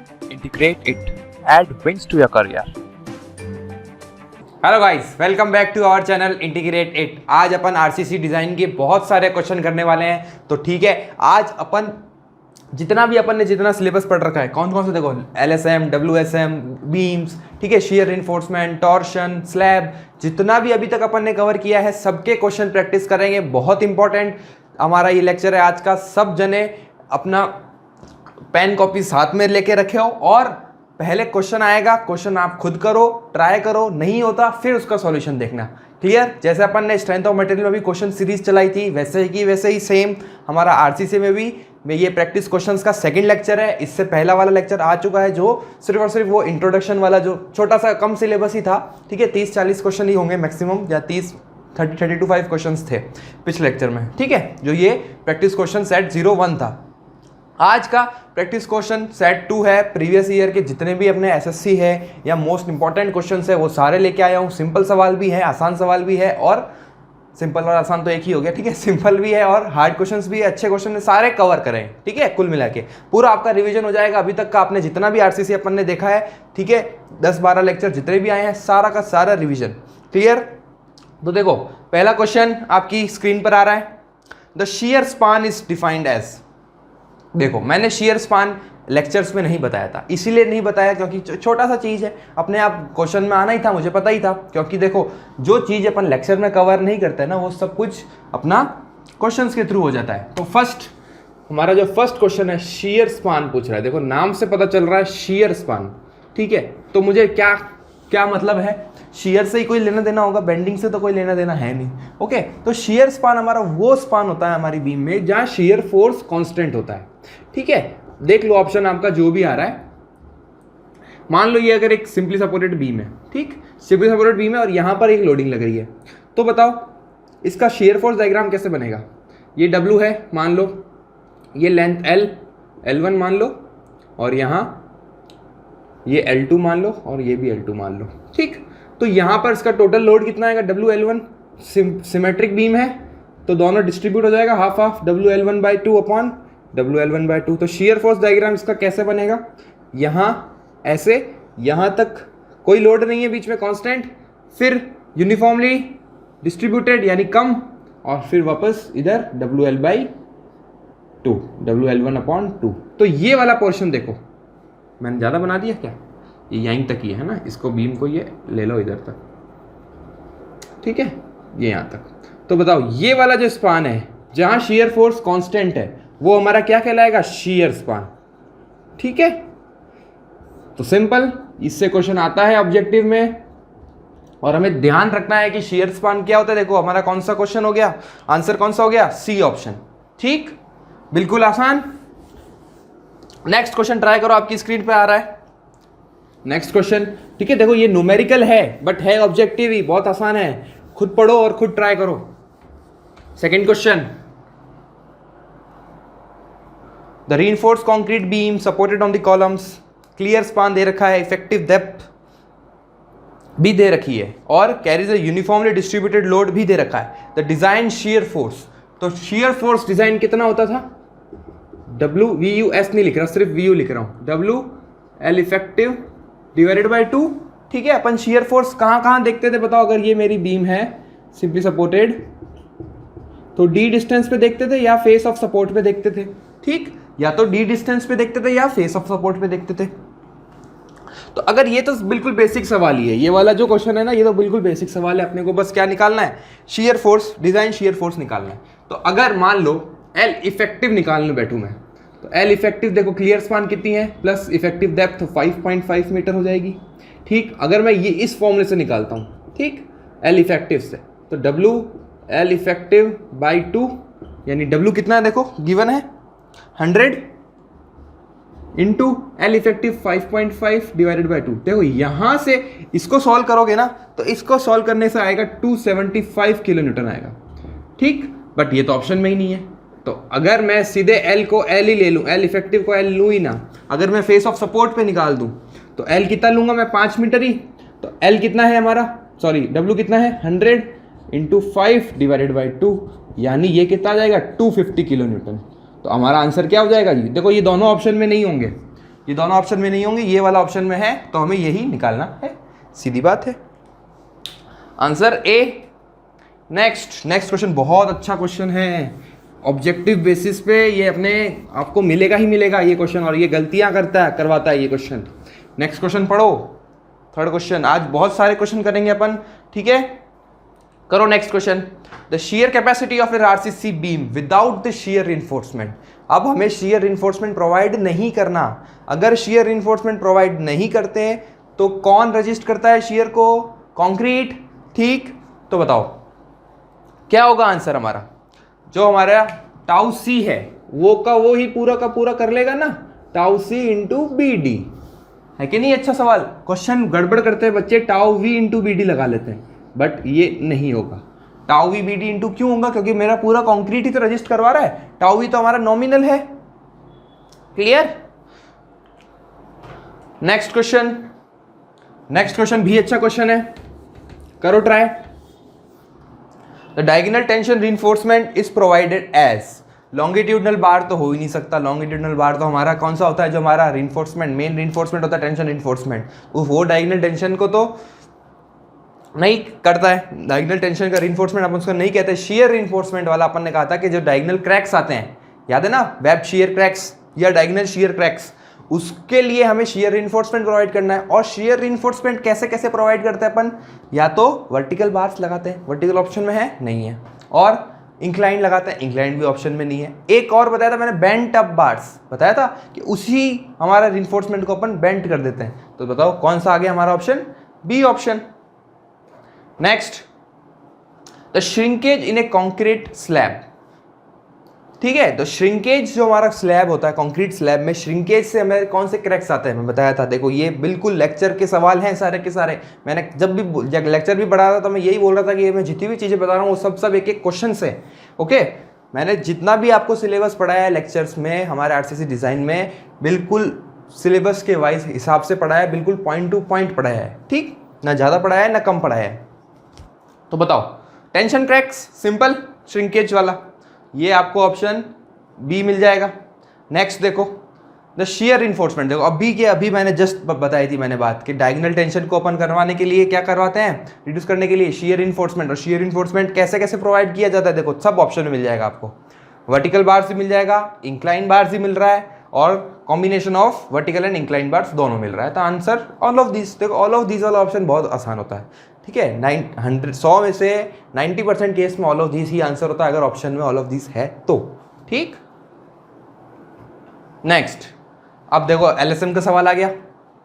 integrate it, add wings to your career. Hello guys, welcome back to our channel integrate it. आज अपन RCC design के बहुत सारे question करने वाले हैं। तो ठीक है, आज अपन जितना सिलेबस पढ़ रखा है, कौन कौन से देखो, एलएसएम, डब्ल्यूएसएम, बीम्स, ठीक है, शियर रिइंफोर्समेंट, टॉर्शन, स्लैब, जितना भी अभी तक अपन ने कवर किया है सबके क्वेश्चन प्रैक्टिस करेंगे। बहुत इंपॉर्टेंट हमारा ये लेक्चर है आज का। सब जने अपना पेन कॉपी साथ में लेके रखे हो और पहले क्वेश्चन आएगा, क्वेश्चन आप खुद करो, ट्राई करो, नहीं होता फिर उसका सॉल्यूशन देखना। क्लियर? जैसे अपन ने स्ट्रेंथ ऑफ मटेरियल में भी क्वेश्चन सीरीज चलाई थी, वैसे ही सेम हमारा आरसीसी में भी ये प्रैक्टिस क्वेश्चंस का सेकंड लेक्चर है। इससे पहला वाला लेक्चर आ चुका है जो सिर्फ और सिर्फ वो इंट्रोडक्शन वाला, जो छोटा सा कम सिलेबस ही था, ठीक है, 30-40 क्वेश्चन ही होंगे मैक्सिमम, या 30-35 क्वेश्चन थे पिछले लेक्चर में, ठीक है, जो ये प्रैक्टिस क्वेश्चन सेट 01 था। आज का प्रैक्टिस क्वेश्चन सेट 2 है। प्रीवियस ईयर के जितने भी अपने एसएससी है या मोस्ट इंपॉर्टेंट क्वेश्चंस है वो सारे लेके आया हूँ। सिंपल सवाल भी है, आसान सवाल भी है, और सिंपल और आसान तो एक ही हो गया, ठीक है, सिंपल भी है और हार्ड क्वेश्चंस भी है, अच्छे क्वेश्चन है, सारे कवर करें, ठीक है, कुल मिला के पूरा आपका रिवीजन हो जाएगा। अभी तक का आपने जितना भी आरसीसी अपन ने देखा है, ठीक है, 10-12 लेक्चर जितने भी आए हैं, सारा का सारा रिविजन क्लियर। तो देखो, पहला क्वेश्चन आपकी स्क्रीन पर आ रहा है। The shear span is defined as. देखो, मैंने शेयर स्पान लेक्चर्स में नहीं बताया था, इसीलिए नहीं बताया क्योंकि छोटा सा चीज़ है, अपने आप क्वेश्चन में आना ही था, मुझे पता ही था। क्योंकि देखो, जो चीज़ अपन लेक्चर में कवर नहीं करते ना, वो सब कुछ अपना क्वेश्चंस के थ्रू हो जाता है। तो हमारा जो फर्स्ट क्वेश्चन है, शेयर स्पान पूछ रहा है। देखो, नाम से पता चल रहा है शेयर स्पान, ठीक है। तो मुझे क्या मतलब है, शेयर से ही कोई लेना देना होगा, बेंडिंग से तो कोई लेना देना है नहीं। ओके, तो शेयर स्पान हमारा वो स्पान होता है हमारी बीम में जहां शेयर फोर्स कांस्टेंट होता है, ठीक है। देख लो ऑप्शन आपका जो भी आ रहा है। मान लो ये अगर एक सिंपली सपोर्टेड बीम है, ठीक, सिंपली सपोर्टेड बीम है और यहां पर एक लोडिंग लग रही है, तो बताओ इसका शेयर फोर्स डायग्राम कैसे बनेगा। ये W है मान लो, ये लेंथ L1 मान लो, और यहां ये L2 मान लो, और ये भी L2 मान लो, ठीक। तो यहां पर इसका टोटल लोड कितना आएगा, WL1। सिमेट्रिक बीम है तो दोनों डिस्ट्रीब्यूट हो जाएगा, हाफ WL1/2 अपॉन WL1/2। तो शेयर फोर्स डायग्राम इसका कैसे बनेगा, यहां ऐसे, यहां तक कोई लोड नहीं है, बीच में कांस्टेंट, फिर यूनिफॉर्मली डिस्ट्रीब्यूटेड यानी कम, और फिर वापस इधर WL/2, WL1/2। तो ये वाला पोर्शन देखो, मैंने ज़्यादा बना दिया क्या, ये यहीं तक ही है ना, इसको बीम को ये ले लो इधर तक, ठीक है, ये यहाँ तक। तो बताओ ये वाला जो स्पान है जहाँ शेयर फोर्स कांस्टेंट है, वो हमारा क्या कहलाएगा, शेयर स्पान, ठीक है। तो सिंपल, इससे क्वेश्चन आता है ऑब्जेक्टिव में, और हमें ध्यान रखना है कि शेयर स्पान क्या होता है। देखो हमारा कौन सा क्वेश्चन हो गया, आंसर कौन सा हो गया, सी ऑप्शन, ठीक, बिल्कुल आसान। नेक्स्ट क्वेश्चन ट्राई करो, आपकी स्क्रीन पे आ रहा है नेक्स्ट क्वेश्चन, ठीक है। देखो ये न्यूमेरिकल है बट है ऑब्जेक्टिव ही, बहुत आसान है, खुद पढ़ो और खुद ट्राई करो। Second question, the reinforced concrete beam supported on the columns, clear span दे रखा है, इफेक्टिव डेप्थ भी दे रखी है, और carries a uniformly distributed load भी दे रखा है। द डिजाइन शेयर फोर्स, तो शेयर फोर्स डिजाइन कितना होता था, WVUS नहीं लिख रहा, सिर्फ VU लिख रहा हूं, WL इफेक्टिव डिवाइडेड बाय 2, ठीक है। अपन शेयर फोर्स कहां देखते थे बताओ, अगर ये मेरी बीम है सिंपली सपोर्टेड, तो D डिस्टेंस पे देखते थे या फेस ऑफ सपोर्ट पे देखते थे, ठीक, या तो D डिस्टेंस पे देखते थे या फेस ऑफ सपोर्ट पे देखते थे। तो अगर ये तो बिल्कुल बेसिक सवाल ही है, ये वाला जो क्वेश्चन है ना, ये तो बिल्कुल बेसिक सवाल है, अपने को बस क्या निकालना है, share force, design shear force निकालना है। तो अगर मान लो L इफेक्टिव निकालने बैठूं मैं, तो L इफेक्टिव देखो, क्लियर स्पान कितनी है प्लस इफेक्टिव डेप्थ 5.5 मीटर हो जाएगी, ठीक। अगर मैं ये इस फॉर्मूले से निकालता हूँ, ठीक, L इफेक्टिव से, तो WL इफेक्टिव बाई 2, यानी W कितना है देखो, गिवन है 100 into L effective 5.5 divided by 2। देखो यहां से इसको सॉल्व करोगे ना, तो इसको सॉल्व करने से आएगा 275 किलो न्यूटन आएगा, ठीक। बट ये तो ऑप्शन में ही नहीं है, तो अगर मैं सीधे L को L ही ले लूँ, L इफेक्टिव को L लूँ ही ना, अगर मैं फेस ऑफ सपोर्ट पे निकाल दूँ तो L कितना लूँगा मैं, 5 मीटर ही। तो L कितना है हमारा, सॉरी W कितना है, 100 इंटू 5 डिवाइडेड बाई 2, यानी ये कितना आ जाएगा 250 किलो न्यूटन। तो हमारा आंसर क्या हो जाएगा जी, देखो ये दोनों ऑप्शन में नहीं होंगे, ये दोनों ऑप्शन में नहीं होंगे, ये वाला ऑप्शन में है, तो हमें यही निकालना है, सीधी बात है। Answer A. नेक्स्ट क्वेश्चन बहुत अच्छा क्वेश्चन है, ऑब्जेक्टिव बेसिस पे ये अपने आपको मिलेगा ही मिलेगा ये क्वेश्चन, और ये गलतियां करवाता है ये क्वेश्चन। नेक्स्ट क्वेश्चन पढ़ो, थर्ड क्वेश्चन। आज बहुत सारे क्वेश्चन करेंगे अपन, ठीक है, करो next question. The shear capacity of an RCC beam without the shear reinforcement. अब हमें शेयर रिइंफोर्समेंट प्रोवाइड नहीं करना। अगर शेयर रिइंफोर्समेंट प्रोवाइड नहीं करते तो कौन रजिस्ट करता है शेयर को? कंक्रीट, ठीक। तो बताओ क्या होगा आंसर हमारा? जो हमारा टाउ सी है वो ही पूरा का पूरा कर लेगा ना, टाउ सी इंटू बी डी, है कि नहीं? अच्छा सवाल। क्वेश्चन गड़बड़ करते हैं बच्चे, tau V into B D लगा लेते हैं, बट ये नहीं होगा। Tau V B D into क्यों होगा? क्योंकि मेरा पूरा कॉन्क्रीट ही तो रजिस्ट करवा रहा है, टाउ वी तो हमारा नॉमिनल है। क्लियर? नेक्स्ट क्वेश्चन भी अच्छा क्वेश्चन है, करो try. The diagonal tension reinforcement is provided as. Longitudinal bar तो हो ही नहीं सकता, लॉन्गिट्यूडनल बार तो हमारा कौन सा होता है? जो हमारा रिइंफोर्समेंट, मेन रिइंफोर्समेंट होता है टेंशन रिइंफोर्समेंट, वो डायगोनल टेंशन को तो नहीं करता है। डायगोनल टेंशन का रिइंफोर्समेंट अपन उसको नहीं कहते। शेयर रिइंफोर्समेंट वाला अपन ने कहा था कि जो डायगोनल क्रैक्स आते हैं, याद है ना, वेब शेयर क्रैक्स या डायगोनल शेयर क्रैक्स, उसके लिए हमें शेयर रिइंफोर्समेंट प्रोवाइड करना है। और शेयर रिइंफोर्समेंट कैसे कैसे प्रोवाइड करते हैं अपन? या तो वर्टिकल बार्स लगाते हैं, वर्टिकल ऑप्शन में है, नहीं है, और इंक्लाइन लगाते हैं, इंक्लाइन भी ऑप्शन में नहीं है। एक और बताया था मैंने, बेंट अप बार्स बताया था कि उसी हमारा रिइंफोर्समेंट को अपन बेंट कर देते हैं। तो बताओ कौन सा आ गया हमारा option? B option. Next, the shrinkage in a concrete slab. ठीक है, तो श्रिंकेज जो हमारा स्लैब होता है, कंक्रीट स्लैब में श्रिंकेज से हमें कौन से क्रैक्स आते हैं? मैं बताया था, देखो ये बिल्कुल लेक्चर के सवाल हैं सारे के सारे। मैंने जब लेक्चर भी पढ़ा था तो मैं यही बोल रहा था कि मैं जितनी भी चीज़ें बता रहा हूँ वो सब एक एक क्वेश्चन से। ओके, मैंने जितना भी आपको सिलेबस पढ़ाया है लेक्चर्स में, हमारे आरसीसी डिज़ाइन में, बिल्कुल सिलेबस के वाइज हिसाब से पढ़ाया है, बिल्कुल पॉइंट टू पॉइंट पढ़ाया है, ठीक, ना ज़्यादा पढ़ाया है ना कम पढ़ाया है। तो बताओ, टेंशन क्रैक्स सिंपल, श्रिंकेज वाला, ये आपको ऑप्शन बी मिल जाएगा। नेक्स्ट देखो, द शेयर रिइंफोर्समेंट। देखो अभी मैंने जस्ट बताई थी मैंने बात कि डायगोनल टेंशन को अपन करवाने के लिए क्या करवाते हैं? रिड्यूस करने के लिए शेयर रिइंफोर्समेंट। और शेयर रिइंफोर्समेंट कैसे कैसे प्रोवाइड किया जाता है? देखो सब ऑप्शन में मिल जाएगा आपको, वर्टिकल बार्स भी मिल जाएगा, इंक्लाइन बार्स भी मिल रहा है, और combination of vertical and incline bars दोनों मिल रहा है। तो आंसर ऑल ऑफ दिस। देखो ऑल ऑफ दिस वाला ऑप्शन बहुत आसान होता है, ठीक है। 100 में से 90% केस में all of this he answer होता है, अगर ऑप्शन में ऑल ऑफ दिस है तो, ठीक। नेक्स्ट, अब देखो एलएसएम का सवाल आ गया,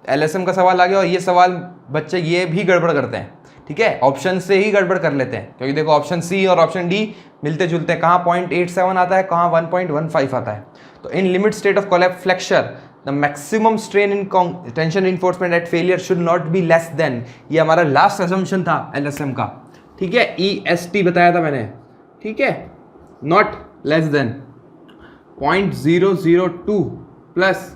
एलएसएम का सवाल आ गया, और ये सवाल बच्चे ये भी गड़बड़ करते हैं, ठीक है, ऑप्शन से ही गड़बड़ कर लेते हैं, क्योंकि देखो ऑप्शन सी और ऑप्शन डी मिलते जुलते हैं, कहाँ 0.87 आता है, कहाँ 1.15 आता है। तो in limit state of collapse flexure the maximum strain in tension reinforcement at failure should not be less than, ये हमारा लास्ट असम्पशन था एलएसएम का, ठीक है, EST बताया था मैंने, ठीक है, not less than 0.002 plus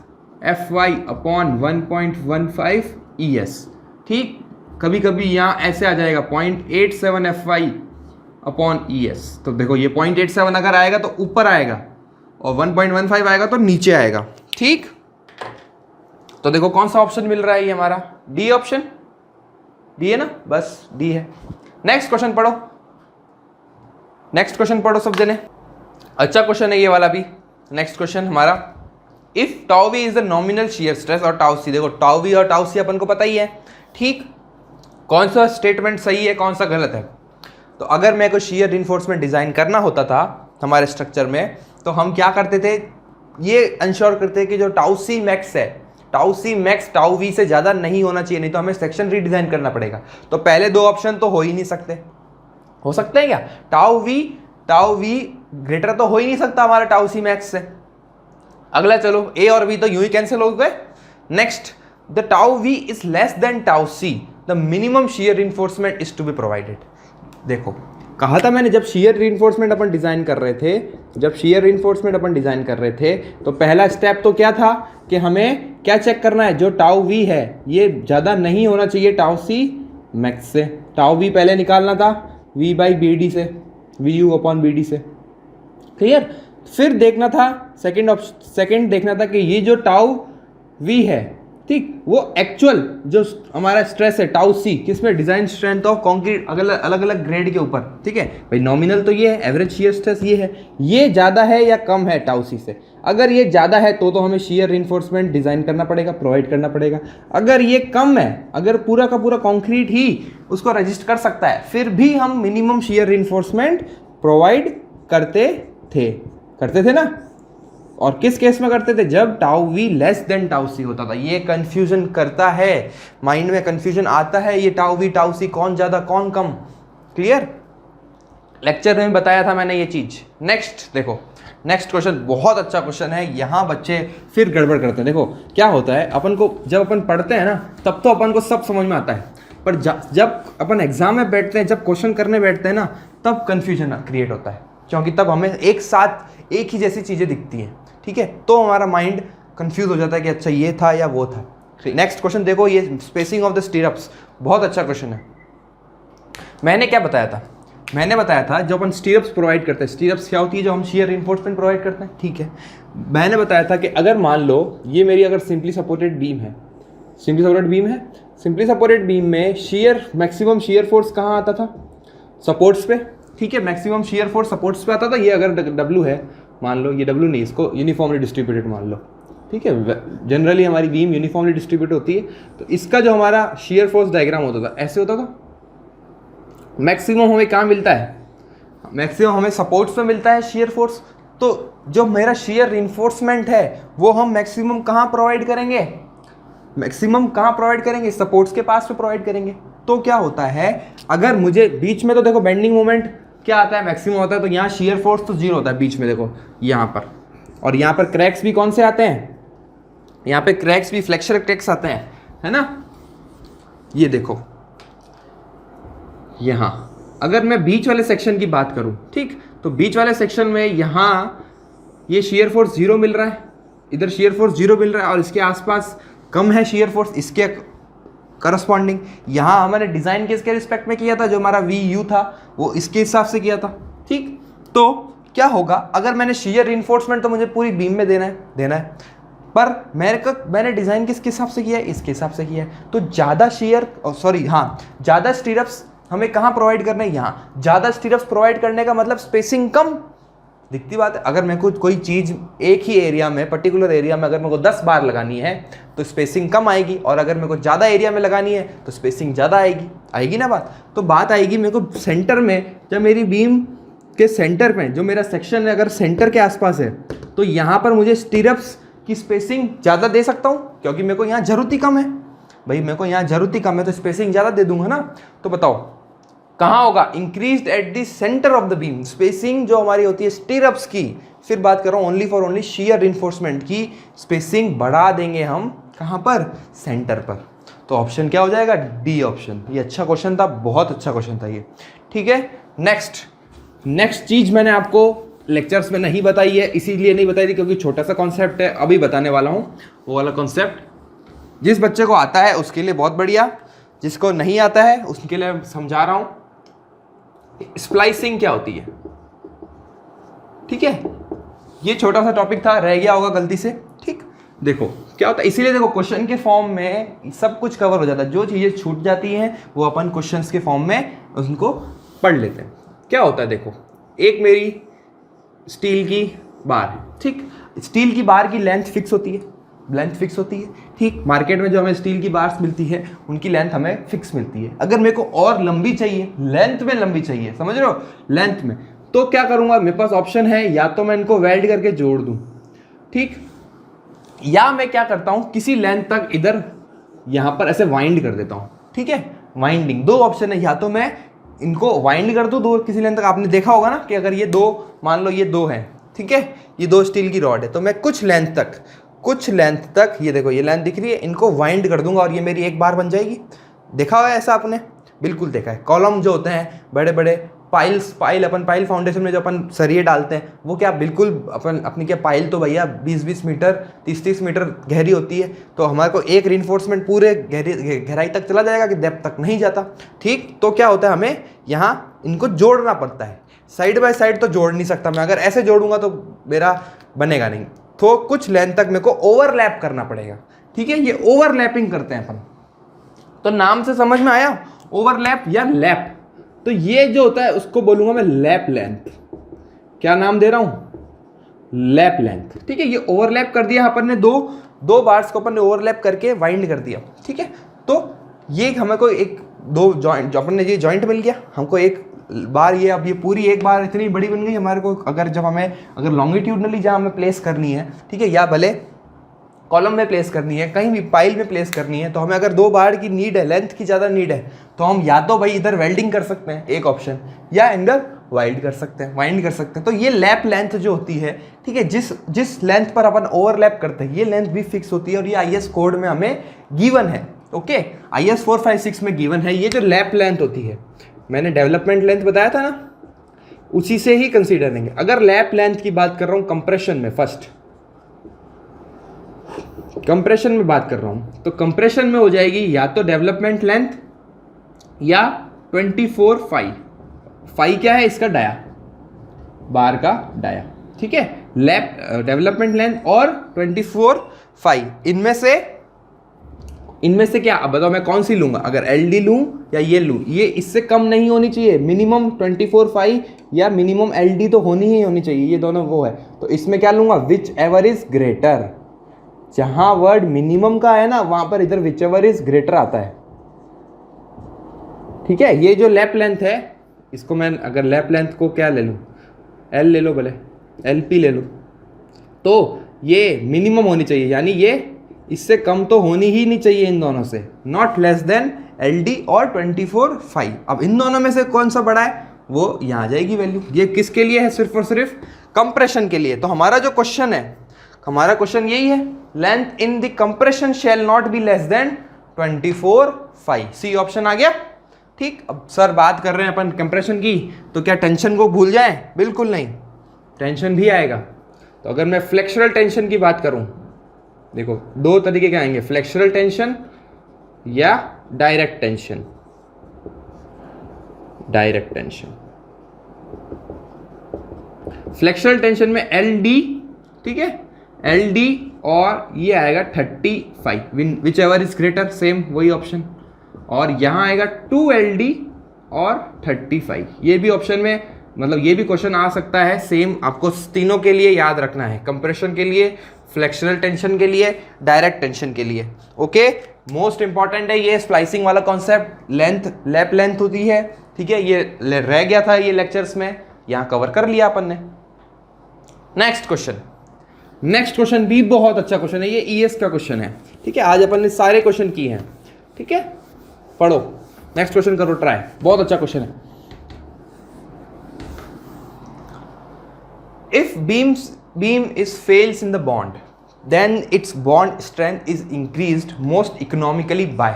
FY upon 1.15 ES, ठीक। कभी कभी यहाँ ऐसे आ जाएगा 0.87 FY अपॉन ES। तो देखो ये 0.87 अगर आएगा तो ऊपर आएगा, और 1.15 आएगा तो नीचे आएगा, ठीक। तो देखो कौन सा ऑप्शन मिल रहा है ये हमारा? डी ऑप्शन, डी है ना, बस डी है। नेक्स्ट क्वेश्चन पढ़ो, नेक्स्ट क्वेश्चन पढ़ो सब जने, अच्छा क्वेश्चन है ये वाला भी। नेक्स्ट क्वेश्चन हमारा, if tau V is the nominal shear stress और टाउ सी। देखो टाउ वी और टाउ सी अपन को पता ही है, ठीक, कौन सा स्टेटमेंट सही है कौन सा गलत है। तो अगर मेरे को शियर रिइंफोर्समेंट डिजाइन करना होता था हमारे स्ट्रक्चर में, तो हम क्या करते थे, ये इंश्योर करते कि जो टाउ सी मैक्स है, tau C max tau V से ज़्यादा नहीं होना चाहिए, नहीं तो हमें सेक्शन रीडिज़ाइन करना पड़ेगा। तो पहले दो ऑप्शन तो हो ही नहीं सकते, हो सकते हैं क्या? टाउ वी ग्रेटर तो हो ही नहीं सकता हमारा टाउ सी मैक्स से। अगला चलो, ए और बी तो यूं ही कैंसिल हो गए। Next, the tau V is less than tau C, the minimum shear reinforcement is to be provided. देखो कहा था मैंने, जब शियर रिइंफोर्समेंट अपन डिज़ाइन कर रहे थे, तो पहला स्टेप तो क्या था कि हमें क्या चेक करना है, जो टाउ वी है ये ज़्यादा नहीं होना चाहिए टाउ सी मैक्स से। टाउ वी पहले निकालना था V बाई बी डी से, VU अपॉन BD से, क्लियर। फिर देखना था सेकंड देखना था कि ये जो टाउ वी है, ठीक। वो एक्चुअल जो हमारा स्ट्रेस है टाउ सी किसमें, डिजाइन स्ट्रेंथ ऑफ कंक्रीट अलग अलग ग्रेड के ऊपर, ठीक है भाई। नॉमिनल तो ये है, एवरेज शियर स्ट्रेस ये है, ये ज़्यादा है या कम है टाउ सी से। अगर ये ज़्यादा है तो हमें शियर रिइंफोर्समेंट डिज़ाइन करना पड़ेगा, प्रोवाइड करना पड़ेगा। अगर ये कम है, अगर पूरा का पूरा कंक्रीट ही उसको रजिस्ट कर सकता है, फिर भी हम मिनिमम शियर रिइंफोर्समेंट प्रोवाइड करते थे ना। और किस केस में करते थे, जब tau V less than tau C होता था। ये कंफ्यूजन करता है, माइंड में कंफ्यूजन आता है, ये टाउ वी टाउ सी कौन ज़्यादा कौन कम। क्लियर, लेक्चर में बताया था मैंने ये चीज़। नेक्स्ट देखो, नेक्स्ट क्वेश्चन बहुत अच्छा क्वेश्चन है। यहाँ बच्चे फिर गड़बड़ करते हैं। देखो क्या होता है, अपन को जब अपन पढ़ते हैं ना तब तो अपन को सब समझ में आता है, पर जब अपन एग्जाम में बैठते हैं, जब क्वेश्चन करने बैठते हैं ना, तब कंफ्यूजन क्रिएट होता है, क्योंकि तब हमें एक साथ एक ही जैसी चीज़ें दिखती हैं, ठीक है। तो हमारा माइंड कंफ्यूज हो जाता है कि अच्छा ये था या वो था। नेक्स्ट क्वेश्चन देखो, ये स्पेसिंग ऑफ द स्टीरअप्स, बहुत अच्छा क्वेश्चन है। मैंने क्या बताया था, मैंने बताया था जब अपन स्टीरअप्स प्रोवाइड करते हैं, स्टीरअप्स क्या होती है, जो हम शियर रिइंफोर्समेंट प्रोवाइड करते हैं, ठीक है। मैंने बताया था कि अगर मान लो ये मेरी अगर सिंपली सपोर्टेड बीम है, सिंपली सपोर्टेड बीम में शियर, मैक्सिमम शियर फोर्स कहाँ आता था, सपोर्ट्स पे, ठीक है। मैक्सिमम शियर फोर्स सपोर्ट्स पे आता था। ये अगर डब्ल्यू है, मान लो ये डब्ल्यू नहीं, इसको यूनिफॉर्मली डिस्ट्रीब्यूटेड मान लो, ठीक है। जनरली हमारी बीम यूनिफॉर्मली डिस्ट्रीब्यूट होती है, तो इसका जो हमारा शियर फोर्स डायग्राम होता था ऐसे होता था। मैक्सिमम हमें कहाँ मिलता है, मैक्सिमम हमें सपोर्ट्स पे मिलता है शियर फोर्स। तो जो मेरा शियर रिइंफोर्समेंट है वो हम मैक्सिमम कहाँ प्रोवाइड करेंगे, मैक्सिमम कहाँ प्रोवाइड करेंगे, सपोर्ट्स के पास पे प्रोवाइड करेंगे। तो क्या होता है, अगर मुझे बीच में, तो देखो बेंडिंग मोमेंट क्या आता है, मैक्सिमम होता है, तो यहाँ शियर फोर्स तो जीरो होता है बीच में, देखो यहाँ पर। और यहाँ पर क्रैक्स भी कौन से आते हैं, यहाँ पे क्रैक्स भी फ्लेक्चर क्रैक्स आते हैं, है ना। ये देखो यहाँ, अगर मैं बीच वाले सेक्शन की बात करूँ, ठीक, तो बीच वाले सेक्शन में यहाँ ये शियर फोर्स जीरो मिल रहा है, इधर शियर फोर्स जीरो मिल रहा है, और इसके आसपास कम है शियर फोर्स इसके करस्पॉन्डिंग। यहाँ हमने डिज़ाइन किसके रिस्पेक्ट में किया था, जो हमारा वी यू था वो इसके हिसाब से किया था, ठीक। तो क्या होगा, अगर मैंने शियर रिइंफोर्समेंट तो मुझे पूरी बीम में देना है, पर मैंने डिज़ाइन किसके हिसाब से किया है, इसके हिसाब से किया है। तो ज़्यादा ज़्यादा स्टीरअप्स हमें कहाँ प्रोवाइड करने हैं, यहाँ। ज़्यादा स्टीरअप्स प्रोवाइड करने का मतलब स्पेसिंग कम, दिखती बात है। अगर मेरे को कोई चीज़ एक ही एरिया में, पर्टिकुलर एरिया में अगर मेरे को 10 बार लगानी है तो स्पेसिंग कम आएगी, और अगर मेरे को ज़्यादा एरिया में लगानी है तो स्पेसिंग ज़्यादा आएगी ना बात। तो बात आएगी मेरे को सेंटर में, जब मेरी बीम के सेंटर में जो मेरा सेक्शन है अगर सेंटर के आसपास है, तो यहाँ पर मुझे स्टीरअप्स की स्पेसिंग ज़्यादा दे सकता हूँ, क्योंकि मेरे को यहाँ ज़रूरत ही कम है भाई, मेरे को यहाँ ज़रूरत ही कम है, तो स्पेसिंग ज़्यादा दे दूंगा ना। तो बताओ कहाँ होगा, increased at the centre of the beam. Spacing जो हमारी होती है स्टीरअप्स की, फिर बात कर रहा हूँ ओनली शियर रिइंफोर्समेंट की, स्पेसिंग बढ़ा देंगे हम कहाँ पर, सेंटर पर। तो ऑप्शन क्या हो जाएगा, डी ऑप्शन। ये अच्छा क्वेश्चन था, बहुत अच्छा क्वेश्चन था ये, ठीक है। नेक्स्ट चीज मैंने आपको लेक्चर्स में नहीं बताई है, इसीलिए नहीं बताई थी क्योंकि छोटा सा कॉन्सेप्ट है, अभी बताने वाला हूँ वो वाला कॉन्सेप्ट। जिस बच्चे को आता है उसके लिए बहुत बढ़िया, जिसको नहीं आता है उसके लिए समझा रहा हूँ। स्प्लाइसिंग क्या होती है, ठीक है। ये छोटा सा टॉपिक था, रह गया होगा गलती से, ठीक। देखो क्या होता है, इसीलिए देखो क्वेश्चन के फॉर्म में सब कुछ कवर हो जाता है, जो चीज़ें छूट जाती हैं वो अपन क्वेश्चंस के फॉर्म में उनको पढ़ लेते हैं। क्या होता है, देखो एक मेरी स्टील की बार है, ठीक। स्टील की बार की लेंथ फिक्स होती है, ठीक। मार्केट में जो हमें स्टील की बार्स मिलती है उनकी लेंथ हमें फिक्स मिलती है। अगर मेरे को और लंबी चाहिए, लेंथ में लंबी चाहिए, समझ रहे हो, लेंथ में, तो क्या करूंगा, मेरे पास ऑप्शन है, या तो मैं इनको वेल्ड करके जोड़ दूं, ठीक, या मैं क्या करता हूं, किसी लेंथ तक इधर यहां पर ऐसे वाइंड कर देता हूं, ठीक है। वाइंडिंग, दो ऑप्शन है, या तो मैं इनको वाइंड कर दूं दो किसी लेंथ तक। आपने देखा होगा ना कि अगर ये दो, मान लो ये दो है, ठीक है, ये दो स्टील की रॉड है, तो मैं कुछ लेंथ तक ये देखो ये लेंथ दिख रही है, इनको वाइंड कर दूंगा और ये मेरी एक बार बन जाएगी। देखा हुआ है ऐसा आपने, बिल्कुल देखा है। कॉलम जो होते हैं बड़े बड़े पाइल पाइल फाउंडेशन में जो अपन सरिये डालते हैं, वो क्या बिल्कुल अपनी क्या पाइल तो भैया 20-20 मीटर 30-30 मीटर गहरी होती है, तो हमारे को एक रिइंफोर्समेंट पूरे गहराई तक चला जाएगा कि डेप्थ तक नहीं जाता, ठीक। तो क्या होता है, हमें यहाँ इनको जोड़ना पड़ता है, साइड बाय साइड तो जोड़ नहीं सकता मैं, अगर ऐसे जोड़ूंगा तो मेरा बनेगा नहीं, तो कुछ लेंथ तक मेरे को ओवरलैप करना पड़ेगा। ठीक है, ये ओवरलैपिंग करते हैं अपन। तो नाम से समझ में आया, ओवरलैप या लैप। तो ये जो होता है उसको बोलूंगा मैं लैप लेंथ। क्या नाम दे रहा हूं? Lap length. ठीक है, ये ओवरलैप कर दिया अपन ने, दो बार्स को अपन ने ओवरलैप करके वाइंड कर दिया। ठीक है, तो ये हमें को एक दो जॉइंट, जो अपन ने ये जॉइंट मिल गया हमको एक बार, ये अब ये पूरी एक बार इतनी बड़ी बन गई हमारे को। अगर लॉन्गिट्यूडनली जहाँ हमें प्लेस करनी है, ठीक है, या भले कॉलम में प्लेस करनी है, कहीं भी पाइल में प्लेस करनी है, तो हमें अगर 2 बार की नीड है, लेंथ की ज़्यादा नीड है, तो हम या तो भाई इधर वेल्डिंग कर सकते हैं एक ऑप्शन, या एंगल वाइंड कर सकते हैं। तो ये लैप लेंथ जो होती है, ठीक है, जिस लेंथ पर अपन ओवरलैप करते हैं, ये लेंथ भी फिक्स होती है और ये आईएस कोड में हमें गिवन है। ओके, आईएस 456 में गिवन है। ये जो लैप लेंथ होती है, मैंने डेवलपमेंट लेंथ बताया था ना, उसी से ही कंसीडर लेंगे। अगर लैप लेंथ की बात कर रहा हूं कंप्रेशन में, फर्स्ट कंप्रेशन में बात कर रहा हूं, तो कंप्रेशन में हो जाएगी या तो डेवलपमेंट लेंथ या 24 फाई। फाई क्या है? इसका डाया, बार का डाया। ठीक है, लैप डेवलपमेंट लेंथ और 24 फाई, इनमें से क्या, अब बताओ मैं कौन सी लूंगा? अगर एलडी लूं या ये लूं, ये इससे कम नहीं होनी चाहिए। मिनिमम 24 फाई या मिनिमम एलडी तो होनी ही होनी चाहिए, ये दोनों वो है। तो इसमें क्या लूंगा? Which ever is greater. जहां वर्ड मिनिमम का है ना, वहां पर इधर विच एवर इज ग्रेटर आता है। ठीक है, ये जो लैप लेंथ है, इसको मैं अगर लैप लेंथ को क्या ले लूं, एल ले लो, भले एलपी ले लो, तो ये मिनिमम होनी चाहिए, यानी ये इससे कम तो होनी ही नहीं चाहिए इन दोनों से, नॉट लेस देन एलडी और 24 फाई। अब इन दोनों में से कौन सा बड़ा है, वो यहाँ आ जाएगी वैल्यू। ये किसके लिए है? सिर्फ और सिर्फ कंप्रेशन के लिए। तो हमारा जो क्वेश्चन है, हमारा क्वेश्चन यही है, length in the compression shall not be less than 24 phi. C option आ गया। ठीक, अब सर बात कर रहे हैं अपन कंप्रेशन की, तो क्या टेंशन को भूल जाएं? बिल्कुल नहीं, टेंशन भी आएगा। तो अगर मैं फ्लेक्सुरल टेंशन की बात करूं, देखो 2 तरीके के आएंगे, फ्लेक्सुरल टेंशन या direct tension. Direct tension, flexural tension में एल डी, ठीक है, एल डी और ये आएगा 35, which ever is greater, same वही ऑप्शन। और यहाँ आएगा 2LD और 35। ये भी ऑप्शन में, मतलब ये भी क्वेश्चन आ सकता है सेम। आपको तीनों के लिए याद रखना है, कंप्रेशन के लिए, फ्लेक्सुरल टेंशन के लिए, डायरेक्ट टेंशन के लिए। ओके, मोस्ट इंपॉर्टेंट है ये स्प्लाइसिंग वाला कॉन्सेप्ट। लेंथ, लैप लेंथ होती है, ठीक है, ये रह गया था ये लेक्चर्स में, यहाँ कवर कर लिया अपन ने। नेक्स्ट क्वेश्चन भी बहुत अच्छा क्वेश्चन है, ये ईएस का क्वेश्चन है। ठीक है, आज अपन ने सारे क्वेश्चन किए हैं। ठीक है, पढ़ो, नेक्स्ट क्वेश्चन करो ट्राई, बहुत अच्छा क्वेश्चन है। If beam is fails in the bond, then its bond strength is increased most economically by।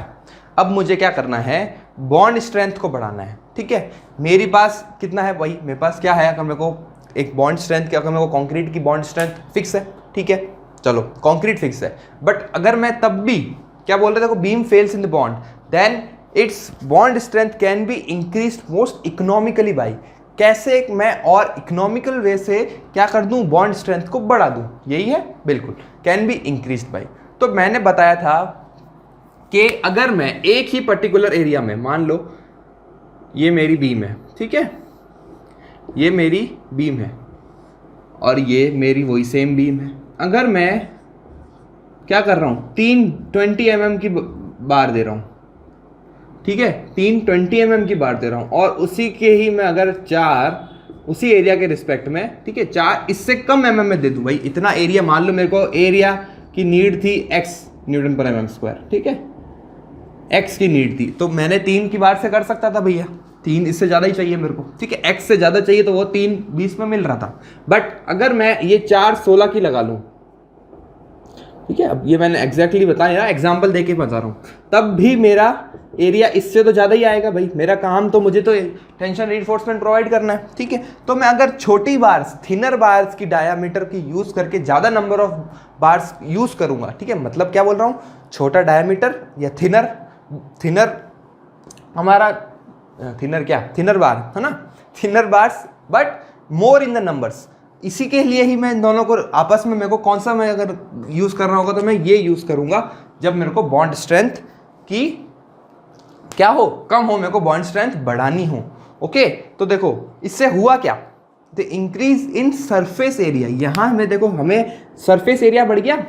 अब मुझे क्या करना है? बॉन्ड स्ट्रेंथ को बढ़ाना है। ठीक है, मेरे पास कितना है भाई? मेरे पास क्या है? अगर मेरे को एक बॉन्ड स्ट्रेंथ क्या, अगर मेरे को कंक्रीट की बॉन्ड स्ट्रेंथ फिक्स है, ठीक है, चलो कंक्रीट फिक्स है, बट अगर मैं तब भी क्या बोल रहे थे, beam fails in the bond, then its bond strength can be increase most economically by. कैसे मैं और इकोनॉमिकल वे से क्या कर दूं? बॉन्ड स्ट्रेंथ को बढ़ा दूं, यही है बिल्कुल, कैन बी इंक्रीज बाई। तो मैंने बताया था कि अगर मैं एक ही पर्टिकुलर एरिया में, मान लो ये मेरी बीम है, ठीक है, ये मेरी बीम है और ये मेरी वही सेम बीम है। अगर मैं क्या कर रहा हूँ, 20 mm की बार दे रहा हूँ, ठीक है, 20 mm की बार दे रहा हूँ, और उसी के ही मैं अगर 4 उसी एरिया के रिस्पेक्ट में, ठीक है, 4 इससे कम mm में दे दूँ। भाई इतना एरिया, मान लो मेरे को एरिया की नीड थी x न्यूटन पर mm², ठीक है, x की नीड थी, तो मैंने 3 की बार से कर सकता था भैया, 3 इससे ज़्यादा ही चाहिए मेरे को, ठीक है, x से ज़्यादा चाहिए तो वो 3 20 में मिल रहा था। बट अगर मैं ये 4 16 की लगा लूँ, ठीक है, अब ये मैंने एग्जैक्टली बताया, एग्जाम्पल दे के बता रहा हूँ, तब भी मेरा एरिया इससे तो ज़्यादा ही आएगा। भाई मेरा काम तो, मुझे तो टेंशन रीइंफोर्समेंट प्रोवाइड करना है, ठीक है। तो मैं अगर छोटी बार्स, थिनर बार्स की डायामीटर की यूज़ करके ज़्यादा नंबर ऑफ बार्स यूज़ करूँगा, ठीक है, मतलब क्या बोल रहा हूँ, छोटा डायामीटर या थिनर हमारा थिनर बार है ना, thinner bars but more in the numbers. इसी के लिए ही मैं इन दोनों को आपस में, मेरे को कौन सा मैं अगर यूज़ कर रहा होगा तो मैं ये यूज़ करूँगा जब मेरे को बॉन्ड स्ट्रेंथ की क्या हो, कम हो, मेरे को बॉन्ड स्ट्रेंथ बढ़ानी हो। ओके, तो देखो इससे हुआ क्या, the increase in surface area. यहाँ में देखो हमें सरफेस एरिया बढ़ गया,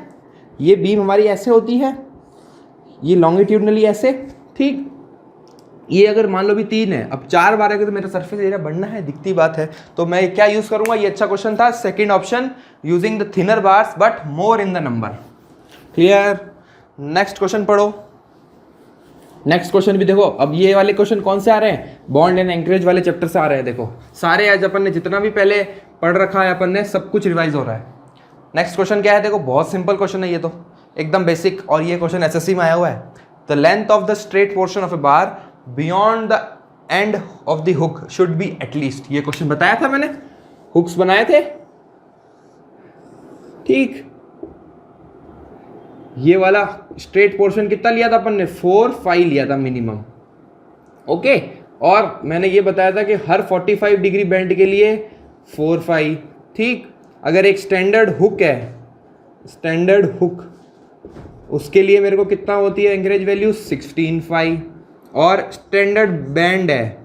ये बीम हमारी ऐसे होती है, ये लॉन्गिट्यूडनली ऐसे, ठीक, ये अगर मान लो भी 3 है, अब 4 बार अगर तो मेरा सरफेस एरिया बढ़ना है, दिखती बात है। तो मैं क्या यूज करूंगा, ये अच्छा क्वेश्चन था, second option, using the thinner bars but more in the number. Clear? Next question पढ़ो। नेक्स्ट क्वेश्चन भी देखो, अब ये वाले क्वेश्चन कौन से आ रहे हैं, बॉन्ड एंड एंकरेज वाले चैप्टर से आ रहे हैं। देखो सारे आज अपन ने जितना भी पहले पढ़ रखा है अपन ने, सब कुछ रिवाइज हो रहा है। नेक्स्ट क्वेश्चन क्या है, देखो बहुत सिंपल क्वेश्चन है ये तो, एकदम बेसिक, और ये क्वेश्चन एसएससी में आया हुआ है। The length of the straight portion of A bar beyond the end of the hook should be at least. ये क्वेश्चन बताया था मैंने, हुक्स बनाए थे, ठीक। ये वाला स्ट्रेट पोर्शन कितना लिया था अपन ने, 4-5 लिया था मिनिमम। ओके, और मैंने ये बताया था कि हर 45 डिग्री बेंड के लिए 4-5, ठीक। अगर एक स्टैंडर्ड हुक है, स्टैंडर्ड हुक, उसके लिए मेरे को कितना होती है एंकरेज वैल्यू, 16-5। और स्टैंडर्ड बैंड है,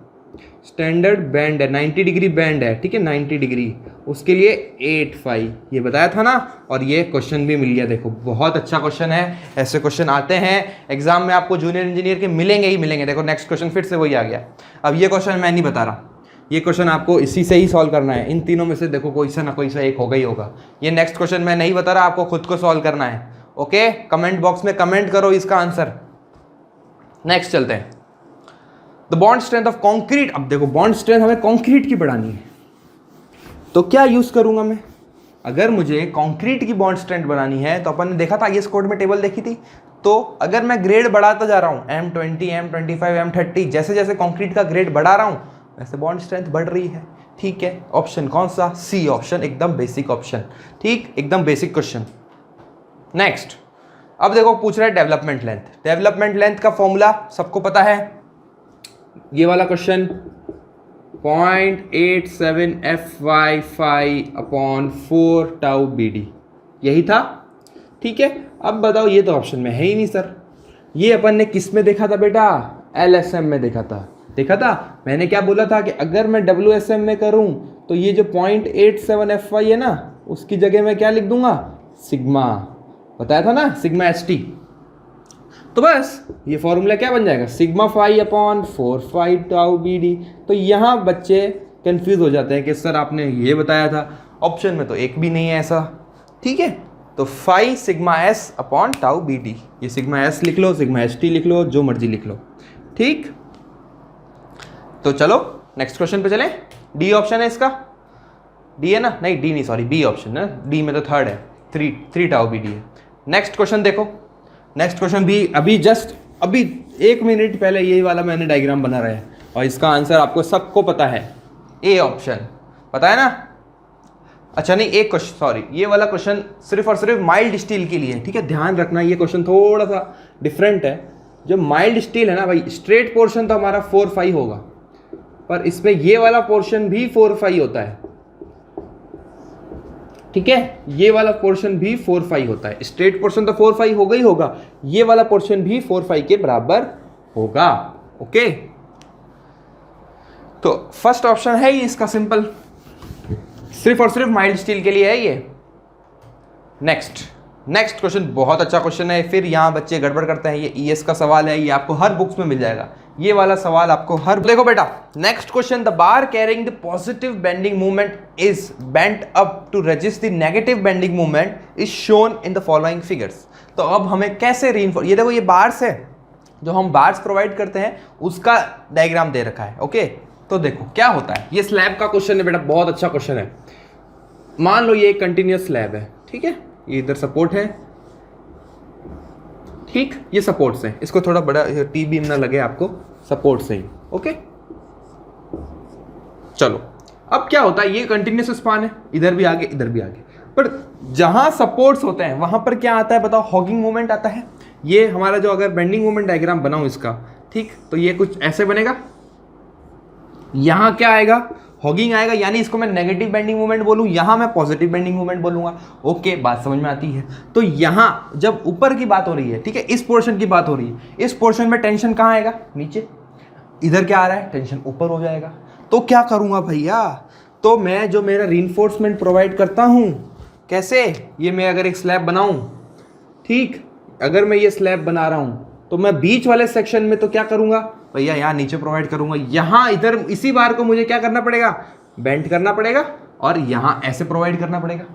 स्टैंडर्ड बैंड है 90 डिग्री बैंड है, ठीक है, 90 डिग्री, उसके लिए 8-5, ये बताया था ना। और ये क्वेश्चन भी मिल गया, देखो बहुत अच्छा क्वेश्चन है। ऐसे क्वेश्चन आते हैं एग्जाम में, आपको जूनियर इंजीनियर के मिलेंगे ही मिलेंगे। देखो नेक्स्ट क्वेश्चन फिर से वही आ गया। अब ये क्वेश्चन मैं नहीं बता रहा, ये क्वेश्चन आपको इसी से ही सॉल्व करना है, इन तीनों में से देखो कोई सा ना कोई सा एक होगा ही होगा। ये नेक्स्ट क्वेश्चन मैं नहीं बता रहा, आपको खुद को सॉल्व करना है। ओके, कमेंट बॉक्स में कमेंट करो इसका आंसर। नेक्स्ट चलते हैं, the bond strength of concrete. अब देखो बॉन्ड स्ट्रेंथ हमें कॉन्क्रीट की बढ़ानी है, तो क्या यूज करूंगा मैं, अगर मुझे कॉन्क्रीट की बॉन्ड स्ट्रेंथ बढ़ानी है, तो अपन ने देखा था आईएस कोड में टेबल देखी थी, तो अगर मैं ग्रेड बढ़ाता जा रहा हूं, M20, M25, M30, जैसे जैसे कॉन्क्रीट का ग्रेड बढ़ा रहा हूं वैसे बॉन्ड स्ट्रेंथ बढ़ रही है, ठीक है। ऑप्शन कौन सा, सी ऑप्शन, एकदम बेसिक ऑप्शन, ठीक, एकदम बेसिक क्वेश्चन। नेक्स्ट, अब देखो पूछ रहा है डेवलपमेंट लेंथ। डेवलपमेंट लेंथ का फॉर्मूला सबको पता है, ये वाला क्वेश्चन 0.87 FY5/4 टाउ BD, यही था, ठीक है। अब बताओ, ये तो ऑप्शन में है ही नहीं सर, ये अपन ने किस में देखा था बेटा, LSM में देखा था। मैंने क्या बोला था कि अगर मैं WSM में करूं तो ये जो 0.87 FY है ना, उसकी जगह मैं क्या लिख दूंगा, सिग्मा, बताया था ना, सिग्मा ST। तो बस ये फॉर्मूला क्या बन जाएगा, सिग्मा 5/4 टाउ BD। तो यहाँ बच्चे कंफ्यूज हो जाते हैं कि सर आपने ये बताया था, ऑप्शन में तो एक भी नहीं है ऐसा, ठीक है। तो 5 sigma S upon tau BD, ये सिग्मा S लिख लो, सिग्मा ST लिख लो, जो मर्जी लिख लो, ठीक। तो चलो नेक्स्ट क्वेश्चन पे चलें। डी ऑप्शन है इसका, डी है ना, नहीं डी नहीं, सॉरी बी ऑप्शन है, डी में तो थर्ड है, 3 टाउ BD है। नेक्स्ट क्वेश्चन देखो, नेक्स्ट क्वेश्चन भी अभी जस्ट अभी 1 मिनट पहले यही वाला मैंने डायग्राम बना रहा है, और इसका आंसर आपको सबको पता है, ए ऑप्शन, पता है ना। अच्छा नहीं, एक क्वेश्चन, सॉरी, ये वाला क्वेश्चन सिर्फ और सिर्फ माइल्ड स्टील के लिए है, ठीक है, ध्यान रखना, ये क्वेश्चन थोड़ा सा डिफरेंट है। जो माइल्ड स्टील है ना भाई, स्ट्रेट पोर्शन तो हमारा 4-5 होगा, पर इसमें ये वाला पोर्शन भी 4-5 होता है, ठीक है, ये वाला पोर्शन भी 4-5 होता है। स्ट्रेट पोर्शन तो 4-5 होगा ही होगा, ये वाला पोर्शन भी 4-5 के बराबर होगा। ओके, तो फर्स्ट ऑप्शन है ही इसका, सिंपल, सिर्फ और सिर्फ माइल्ड स्टील के लिए है ये। नेक्स्ट क्वेश्चन बहुत अच्छा क्वेश्चन है, फिर यहाँ बच्चे गड़बड़ करते हैं, ये ईएस का सवाल है, ये आपको हर बुक्स में मिल जाएगा, ये वाला सवाल आपको हर, देखो बेटा next question, the bar carrying the positive bending movement is bent up to resist the negative bending movement is shown in the following figures. तो अब हमें कैसे रीइंफोर्स, ये देखो ये बार्स है, जो हम बार्स प्रोवाइड करते हैं उसका डायग्राम दे रखा है। ओके, तो देखो क्या होता है, ये स्लैब का क्वेश्चन है बेटा, बहुत अच्छा क्वेश्चन है। मान लो ये एक कंटिन्यूअस स्लैब है, ठीक है, ये इधर सपोर्ट है, ठीक, ये सपोर्ट से, इसको थोड़ा बड़ा टी बीम ना लगे आपको, सपोर्ट से ही। ओके, चलो अब क्या होता है, ये कंटिन्यूअस स्पान है, इधर भी आगे इधर भी आगे, पर जहां सपोर्ट्स होते हैं वहां पर क्या आता है बताओ, हॉगिंग मूवमेंट आता है। ये हमारा जो अगर बेंडिंग मूवमेंट डायग्राम बनाऊं इसका, ठीक, तो ये कुछ ऐसे बनेगा, यहां क्या आएगा, हॉगिंग आएगा यानी इसको मैं नेगेटिव बेंडिंग मोमेंट बोलूँ, यहाँ मैं पॉजिटिव बेंडिंग मोमेंट बोलूँगा। ओके, बात समझ में आती है। तो यहाँ जब ऊपर की बात हो रही है, ठीक है, इस पोर्शन की बात हो रही है, इस पोर्शन में टेंशन कहाँ आएगा? नीचे। इधर क्या आ रहा है? टेंशन ऊपर हो जाएगा। तो क्या करूँगा भैया? तो मैं जो मेरा रीइंफोर्समेंट प्रोवाइड करता हूँ, कैसे? ये मैं अगर एक स्लैब बनाऊँ, ठीक, अगर मैं ये स्लैब बना रहा हूँ तो मैं बीच वाले सेक्शन में तो क्या करूँगा भैया? यहाँ नीचे प्रोवाइड करूँगा। यहाँ इधर इसी बार को मुझे क्या करना पड़ेगा? बेंड करना पड़ेगा और यहाँ ऐसे प्रोवाइड करना पड़ेगा।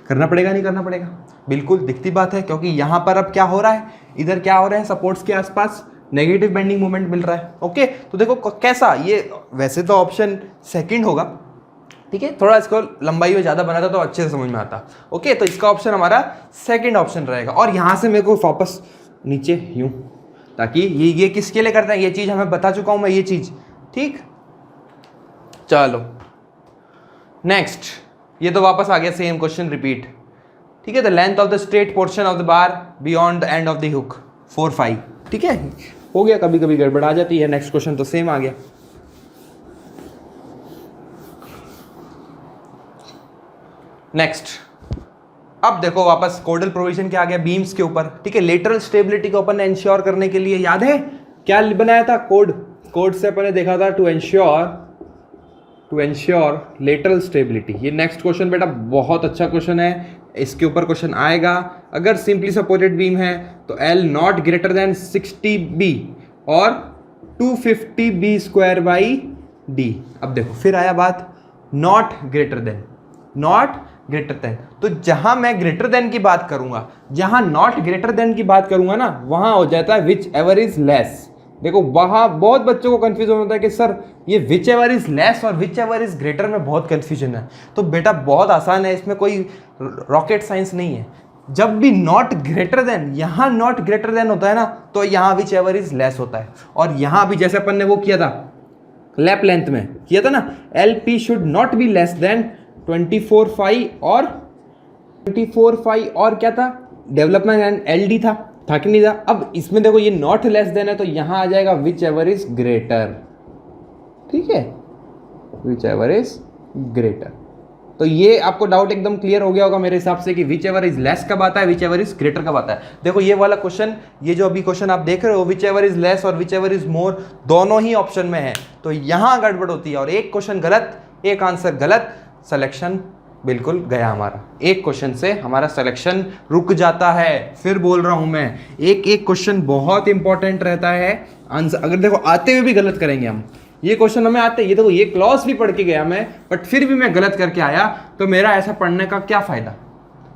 करना पड़ेगा नहीं करना पड़ेगा? बिल्कुल दिखती बात है, क्योंकि यहाँ पर अब क्या हो रहा है, इधर क्या हो रहा है, सपोर्ट्स के आसपास नेगेटिव बेंडिंग मोमेंट मिल रहा है। ओके, तो देखो कैसा ये, वैसे तो ऑप्शन सेकंड होगा, ठीक है, थोड़ा इसको लंबाई में ज़्यादा बनाता तो अच्छे से समझ में आता। ओके, तो इसका ऑप्शन हमारा सेकंड ऑप्शन रहेगा। और यहाँ से मेरे को वापस नीचे यूँ, ताकि ये किसके लिए करते हैं, ये चीज़ हमें बता चुका हूँ मैं, ये चीज़, ठीक। चलो नेक्स्ट, ये तो वापस आ गया सेम क्वेश्चन रिपीट, ठीक है। The length of the straight portion of the bar beyond the end of the hook 4 5, ठीक है, हो गया। कभी कभी गड़बड़ आ जाती है। नेक्स्ट क्वेश्चन तो सेम आ गया। नेक्स्ट, अब देखो वापस कोडल प्रोविजन क्या आ गया बीम्स के ऊपर, ठीक है। लेटरल स्टेबिलिटी को अपन ने इंश्योर करने के लिए, याद है क्या बनाया था? कोड से अपन ने देखा था टू एंश्योर लेटरल स्टेबिलिटी। ये नेक्स्ट क्वेश्चन बेटा बहुत अच्छा क्वेश्चन है, इसके ऊपर क्वेश्चन आएगा। अगर सिंपली सपोर्टेड बीम है तो L not greater than 60B और 250B स्क्वायर बाई डी। अब देखो फिर आया बात नॉट ग्रेटर देन, तो जहां मैं ग्रेटर देन की बात करूंगा, जहां नॉट ग्रेटर देन की बात करूंगा ना, वहां हो जाता है विच एवर इज लेस। देखो वहां बहुत बच्चों को कंफ्यूजन होता है कि सर ये विच एवर इज लेस और विच एवर इज ग्रेटर में बहुत कंफ्यूजन है। तो बेटा बहुत आसान है, इसमें कोई रॉकेट साइंस नहीं है। जब भी नॉट ग्रेटर देन, यहां नॉट ग्रेटर देन होता है ना, तो यहां विच एवर इज लेस होता है। और यहां भी जैसे अपन ने वो किया था लैप लेंथ में किया था ना, LP should not be less than 24 5 और 24 5 और क्या था, डेवलपमेंट एंड LD था कि नहीं था। अब इसमें देखो ये नॉट लेस देन है, तो यहां आ जाएगा विच एवर इज ग्रेटर, ठीक है, विच एवर इज ग्रेटर। तो ये आपको डाउट एकदम क्लियर हो गया होगा मेरे हिसाब से कि विच एवर इज लेस कब आता है, विच एवर इज ग्रेटर कब आता है। देखो ये वाला क्वेश्चन, ये जो अभी क्वेश्चन आप देख रहे हो, विच एवर इज लेस और विच एवर इज मोर दोनों ही ऑप्शन में है, तो यहां गड़बड़ होती है। और एक क्वेश्चन गलत, एक आंसर गलत, सिलेक्शन बिल्कुल गया हमारा। एक क्वेश्चन से हमारा सिलेक्शन रुक जाता है। फिर बोल रहा हूं मैं, एक क्वेश्चन बहुत इंपॉर्टेंट रहता है। आंसर अगर देखो आते हुए भी गलत करेंगे हम, ये क्वेश्चन हमें आते, ये देखो ये क्लॉज भी पढ़ के गया मैं, बट फिर भी मैं गलत करके आया, तो मेरा ऐसा पढ़ने का क्या फायदा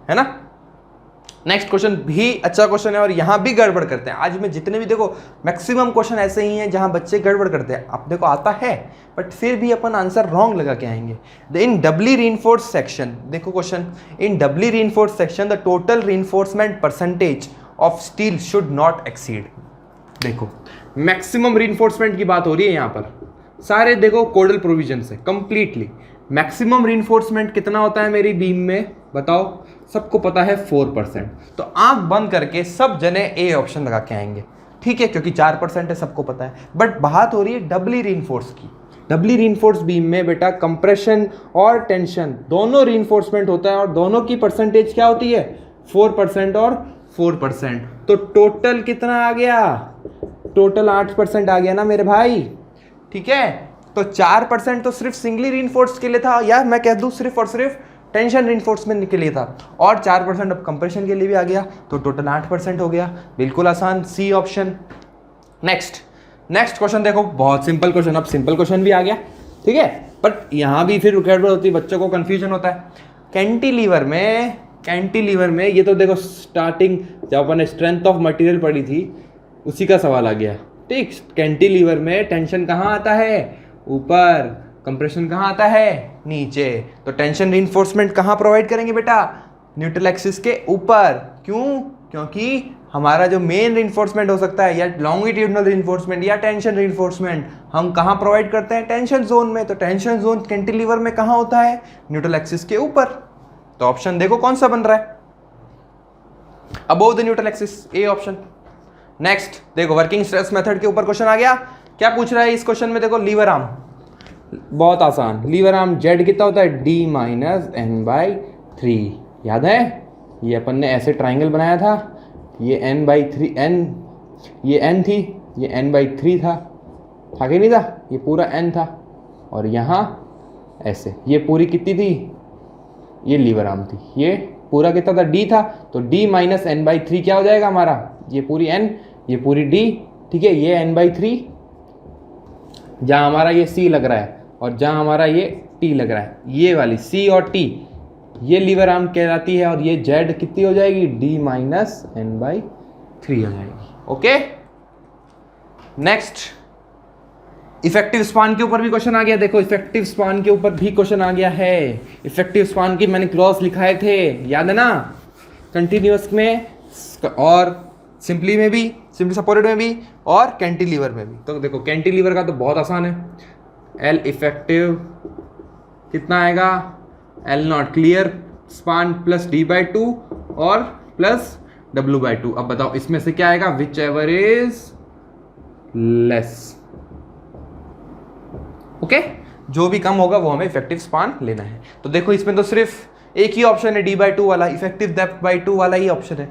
है ना। नेक्स्ट क्वेश्चन भी अच्छा क्वेश्चन है और यहां भी गड़बड़ करते हैं। आज में जितने भी देखो मैक्सिमम क्वेश्चन ऐसे ही हैं जहां बच्चे गड़बड़ करते हैं। आप देखो आता है बट फिर भी अपन आंसर रॉन्ग लगा के आएंगे। इन डबली रीइंफोर्स सेक्शन, देखो question, in doubly reinforce section the total reinforcement percentage of steel should not exceed. देखो मैक्सिमम रीइंफोर्समेंट की बात हो रही है यहाँ पर, सारे देखो कोडल प्रोविजन से कंप्लीटली। मैक्सिमम रीइंफोर्समेंट कितना होता है मेरी बीम में बताओ, सबको पता है 4%। तो आंख बंद करके सब जने ए ऑप्शन लगा के आएंगे, ठीक है, क्योंकि 4% है, सबको पता है। बट बात हो रही है डबली रीइंफोर्स की। डबली रीइंफोर्स बीम में बेटा कंप्रेशन और टेंशन दोनों रीइंफोर्समेंट होता है और दोनों की परसेंटेज क्या होती है, 4% और 4%। तो टोटल कितना आ गया, टोटल 8% आ गया ना मेरे भाई, ठीक है। तो 4% तो सिर्फ सिंगली रीइंफोर्स के लिए था, या मैं कह दूं सिर्फ और सिर्फ टेंशन रीइंफोर्समेंट के लिए था, और 4% अब कंप्रेशन के लिए भी आ गया, तो टोटल 8% हो गया। बिल्कुल आसान, सी ऑप्शन। नेक्स्ट क्वेश्चन देखो, बहुत सिंपल क्वेश्चन, अब सिंपल क्वेश्चन भी आ गया, ठीक है, बट यहां भी फिर गड़बड़ होती है, बच्चों को कंफ्यूजन होता है। कैंटिलीवर में ये तो देखो स्टार्टिंग जब अपन ने स्ट्रेंथ ऑफ मटेरियल पढ़ी थी उसी का सवाल आ गया, ठीक। कैंटिलीवर में टेंशन कहाँ आता है, ऊपर, कंप्रेशन कहाँ आता है, नीचे। तो टेंशन रीइंफोर्समेंट कहाँ प्रोवाइड करेंगे बेटा, न्यूट्रल एक्सिस के ऊपर। क्यों, क्योंकि हमारा जो मेन रीइंफोर्समेंट हो सकता है या लॉन्गिट्यूडनल रीइंफोर्समेंट या टेंशन रीइंफोर्समेंट हम कहाँ प्रोवाइड करते हैं, टेंशन जोन में। तो टेंशन जोन कैंटिलीवर में कहाँ होता है, न्यूट्रल एक्सिस के ऊपर। तो ऑप्शन देखो कौन सा बन रहा है, above the neutral axis, A option. Next देखो वर्किंग स्ट्रेस मेथड के ऊपर क्वेश्चन आ गया। क्या पूछ रहा है इस क्वेश्चन में, देखो लीवर आर्म, बहुत आसान, लीवर आर्म जेड कितना होता है, डी माइनस एन बाई 3। याद है, ये अपन ने ऐसे ट्राइंगल बनाया था, ये एन बाई 3, एन ये एन थी, ये एन बाई 3 था कि नहीं था, ये पूरा एन था, और यहाँ ऐसे ये पूरी कितनी थी, ये लीवर आर्म थी, ये पूरा कितना था, डी था, तो डी माइनस एन बाई 3 क्या हो जाएगा हमारा, ये पूरी एन, ये पूरी डी, ठीक है, ये एन बाई 3, जहाँ हमारा ये सी लग रहा है और जहाँ हमारा ये टी लग रहा है, ये वाली सी और टी ये लीवर आर्म कहलाती है, और ये जेड कितनी हो जाएगी, डी माइनस एन बाई 3 हो जाएगी। ओके, नेक्स्ट इफेक्टिव स्पान के ऊपर भी क्वेश्चन आ गया। देखो इफेक्टिव स्पान के ऊपर भी क्वेश्चन आ गया है। इफेक्टिव स्पान की मैंने क्लॉज लिखाए थे, याद है ना, कंटिन्यूअस में और सिंपली में भी, सिंपली सपोर्टेड में भी और कैंटिलीवर में भी। तो देखो कैंटिलीवर का तो बहुत आसान है, एल इफेक्टिव कितना आएगा, L not clear span plus D by 2 और प्लस डब्ल्यू बाई 2। अब बताओ इसमें से क्या आएगा, which ever is less. Okay, जो भी कम होगा वो हमें इफेक्टिव स्पान लेना है। तो देखो इसमें तो सिर्फ एक ही ऑप्शन है, डी बाई 2 वाला, इफेक्टिव डेप्थ बाई 2 वाला ही ऑप्शन है,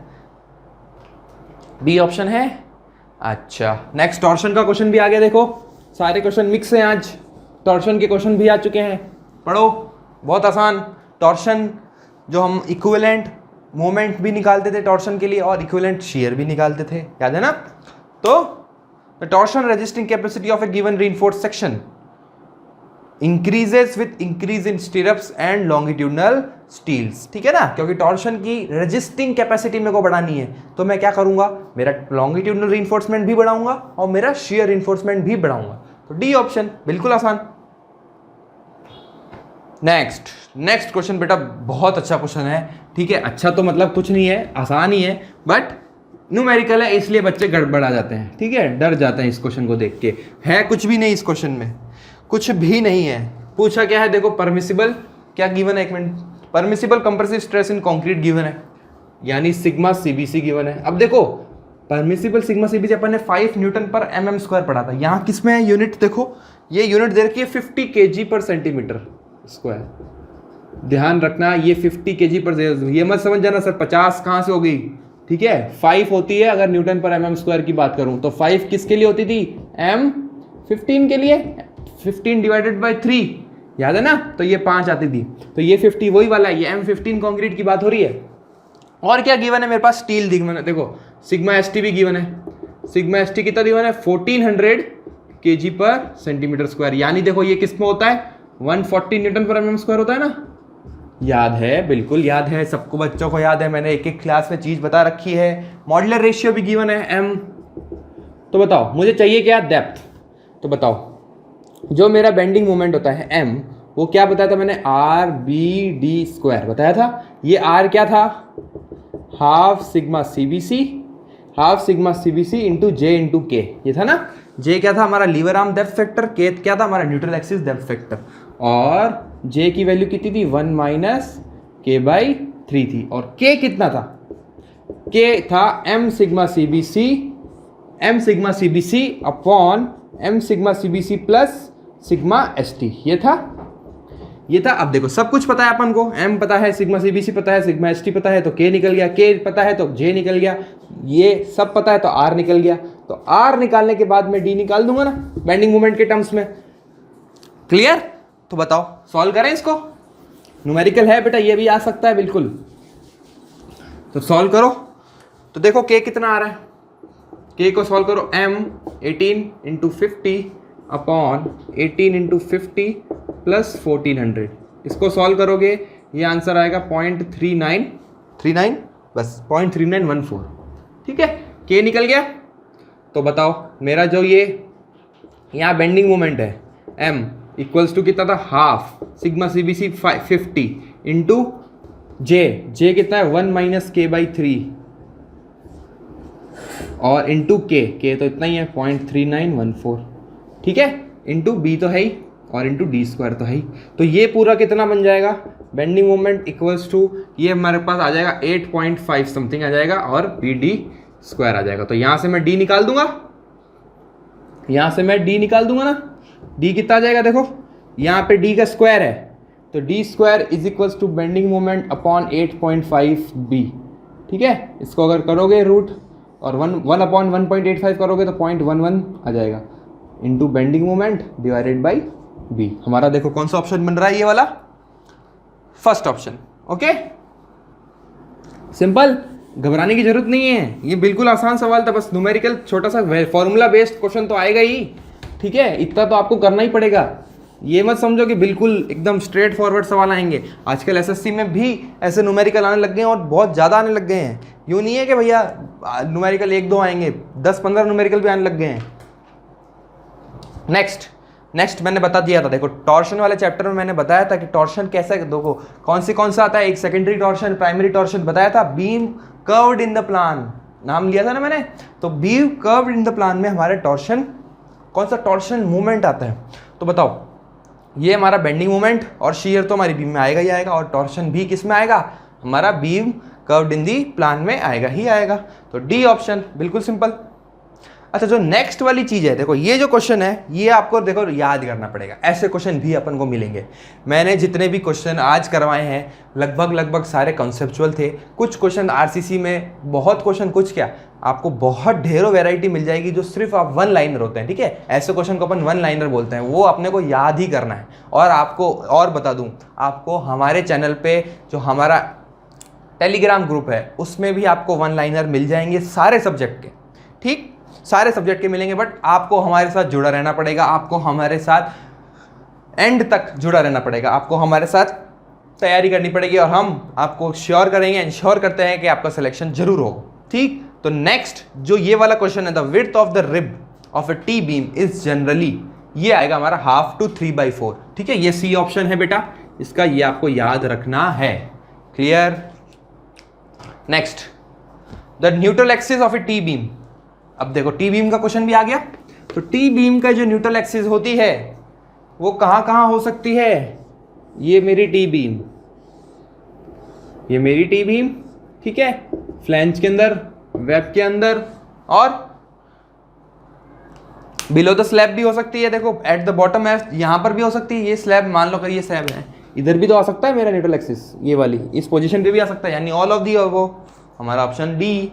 बी ऑप्शन है। अच्छा, नेक्स्ट टॉर्शन का क्वेश्चन भी आ गया। देखो सारे क्वेश्चन मिक्स हैं आज, टॉर्शन के क्वेश्चन भी आ चुके हैं, पढ़ो, बहुत आसान। टॉर्शन जो हम इक्विवेलेंट मोमेंट भी निकालते थे टॉर्शन के लिए और इक्विवेलेंट शियर भी निकालते थे, याद है ना। तो the torsion resisting capacity of a given reinforced section increases with increase in stirrups and longitudinal steels, ठीक है ना, क्योंकि टॉर्शन की रेजिस्टिंग कैपेसिटी मेरे को बढ़ानी है, तो मैं क्या करूंगा, मेरा लॉन्गिट्यूडनल रीइंफोर्समेंट भी बढ़ाऊंगा और मेरा शियर रीइंफोर्समेंट भी बढ़ाऊंगा। तो डी ऑप्शन बिल्कुल आसान। नेक्स्ट क्वेश्चन बेटा बहुत अच्छा क्वेश्चन है, ठीक है, अच्छा तो मतलब कुछ नहीं है, आसान ही है, बट न्यूमेरिकल है इसलिए बच्चे गड़बड़ा जाते हैं, ठीक है, डर जाते हैं इस क्वेश्चन को देख के। है कुछ भी नहीं इस क्वेश्चन में, कुछ भी नहीं है। पूछा क्या है, देखो परमिसिबल क्या गिवन है, एक minute, permissible compressive stress in concrete given है, यानी सिग्मा सीबीसी गिवन है। अब देखो परमिसिबल सिग्मा सीबीसी अपन ने 5 न्यूटन पर mm स्क्वायर पढ़ा था, यहाँ किस में है यूनिट, देखो ये यूनिट दे रखी है 50 kg पर सेंटीमीटर स्क्वायर। ध्यान रखना ये 50 kg पर, ये मत समझ जाना सर 50 कहाँ से हो गई, ठीक है, 5 होती है अगर न्यूटन पर mm स्क्वायर की बात करूं तो 5 किसके लिए होती थी, m 15 के लिए, 15 डिवाइडेड बाई 3, याद है ना, तो ये 5 आती थी, तो ये 50 वही वाला है, ये M15 कंक्रीट की बात हो रही है। और क्या गिवन है मेरे पास, स्टील गिवन है, देखो सिग्मा एसटी भी गिवन है, सिग्मा एसटी कितना गिवन है, 1400 kg पर सेंटीमीटर स्क्वायर, यानी देखो ये किस में होता है, 140 न्यूटन पर mm स्क्वायर होता है ना, याद है, बिल्कुल याद है, सबको बच्चों को याद है, मैंने एक एक क्लास में चीज बता रखी है। मॉड्यूलर रेशियो भी गिवन है m। तो बताओ मुझे चाहिए क्या, डेप्थ। तो बताओ जो मेरा बेंडिंग मोमेंट होता है m, वो क्या बताया था मैंने, आर बी डी स्क्वायर बताया था। ये r क्या था, half sigma CBC into J into के, ये था ना। जे क्या था हमारा लीवर आर्म डेप्थ फैक्टर, के क्या था हमारा न्यूट्रल एक्सिस डेप्थ फैक्टर, और जे की वैल्यू कितनी थी, 1 माइनस के बाई 3 थी, और के कितना था, के था m sigma CBC upon m sigma CBC plus sigma ST, ये था। अब देखो सब कुछ पता है अपन को, m पता है, सिग्मा सीबीसी पता है, सिग्मा एसटी पता है, तो k निकल गया, k पता है तो j निकल गया, ये सब पता है तो r निकल गया। तो r निकालने के बाद मैं d निकाल दूंगा ना बेंडिंग मोमेंट के टर्म्स में, क्लियर। तो बताओ सॉल्व करें इसको, न्यूमेरिकल है बेटा, ये भी आ सकता है बिल्कुल, तो सॉल्व करो। तो देखो k कितना आ रहा है, k को सॉल्व करो, m 18 into 50 upon 18 into 50 plus 1400, इसको सॉल्व करोगे ये आंसर आएगा 0.3939, बस 0.3914, ठीक है, k निकल गया। तो बताओ मेरा जो ये यहाँ बेंडिंग मोमेंट है m इक्वल्स टू कितना था, हाफ सिग्मा सीबीसी 50 इंटू जे कितना है, 1 माइनस के बाई 3 और इंटू के तो इतना ही है 0.3914, ठीक है, इंटू बी तो है ही और इंटू डी स्क्वायर तो है ही। तो ये पूरा कितना बन जाएगा, बेंडिंग मोमेंट इक्वल्स टू, ये हमारे पास आ जाएगा 8.5 समथिंग आ जाएगा और बी डी स्क्वायर आ जाएगा। तो यहाँ से मैं डी निकाल दूंगा, ना, डी कितना आ जाएगा, देखो यहाँ पे डी का स्क्वायर है, तो D square is equals to bending moment upon 8.5 B. ठीक है, इसको अगर करोगे रूट और 1/1.85 करोगे तो 0.11 आ जाएगा, into bending moment divided by B. हमारा देखो कौन सा ऑप्शन बन रहा है, ये वाला फर्स्ट ऑप्शन। ओके, सिंपल, घबराने की जरूरत नहीं है, ये बिल्कुल आसान सवाल था, बस न्यूमेरिकल छोटा सा फॉर्मूला बेस्ड क्वेश्चन तो आएगा ही। ठीक है, इतना तो आपको करना ही पड़ेगा, ये मत समझो कि बिल्कुल एकदम स्ट्रेट फॉरवर्ड सवाल आएंगे। आजकल एसएससी में भी ऐसे न्यूमेरिकल आने लग गए हैं और बहुत ज़्यादा आने लग गए हैं। यूँ नहीं है कि भैया न्यूमेरिकल 1-2 आएंगे, 10-15 न्यूमेरिकल भी आने लग गए हैं। नेक्स्ट मैंने बता दिया था, देखो टॉर्शन वाले चैप्टर में मैंने बताया था कि टॉर्शन कैसा, देखो कौन सा आता है, एक सेकेंडरी टॉर्शन, प्राइमरी टॉर्शन बताया था। Beam curved in the plan नाम लिया था ना मैंने, तो beam curved in the plan में हमारे टॉर्शन, कौन सा टॉर्शन मूवमेंट आता है, तो बताओ। ये हमारा बेंडिंग मोमेंट और शीयर तो हमारी बीम में आएगा ही आएगा, और टॉर्शन भी किस में आएगा, हमारा beam curved in the plan में आएगा ही आएगा। तो डी ऑप्शन, बिल्कुल सिंपल। अच्छा, जो नेक्स्ट वाली चीज़ है, देखो ये जो क्वेश्चन है ये आपको देखो याद करना पड़ेगा, ऐसे क्वेश्चन भी अपन को मिलेंगे। मैंने जितने भी क्वेश्चन आज करवाए हैं लगभग सारे कॉन्सेप्चुअल थे। कुछ क्वेश्चन आरसीसी में, बहुत क्वेश्चन, कुछ क्या, आपको बहुत ढेरों वैरायटी मिल जाएगी जो सिर्फ आप वन लाइनर होते हैं। ठीक है, ऐसे क्वेश्चन को अपन वन लाइनर बोलते हैं, वो अपने को याद ही करना है। और आपको और बता दूं, आपको हमारे चैनल पे जो हमारा टेलीग्राम ग्रुप है उसमें भी आपको वन लाइनर मिल जाएंगे सारे सब्जेक्ट के। ठीक, सारे सब्जेक्ट के मिलेंगे, बट आपको हमारे साथ जुड़ा रहना पड़ेगा, आपको हमारे साथ एंड तक जुड़ा रहना पड़ेगा, आपको हमारे साथ तैयारी करनी पड़ेगी, और हम आपको श्योर करेंगे, इंश्योर करते हैं कि आपका सिलेक्शन जरूर हो। ठीक, तो नेक्स्ट जो ये वाला क्वेश्चन है, the width of the rib of a T beam is generally, ये आएगा हमारा 1/2 to 3/4। ठीक है, ये सी ऑप्शन है बेटा, इसका ये आपको याद रखना है। Clear? Next, the neutral axis of A T beam. अब देखो टी बीम का क्वेश्चन भी आ गया, तो टी बीम का जो न्यूट्रल एक्सिस होती है वो कहाँ हो सकती है, ये मेरी टी बीम, ये मेरी टी बीम, ठीक है, फ्लैंज के अंदर, वेब के अंदर, और बिलो द स्लैब भी हो सकती है। देखो एट द बॉटम है, यहां पर भी हो सकती है, ये स्लैब मान लो, कर ये स्लैब है, इधर भी तो आ सकता है मेरा न्यूट्रल एक्सिस, ये वाली इस पोजीशन पे भी आ सकता है, यानी ऑल ऑफ दी, वो हमारा ऑप्शन डी।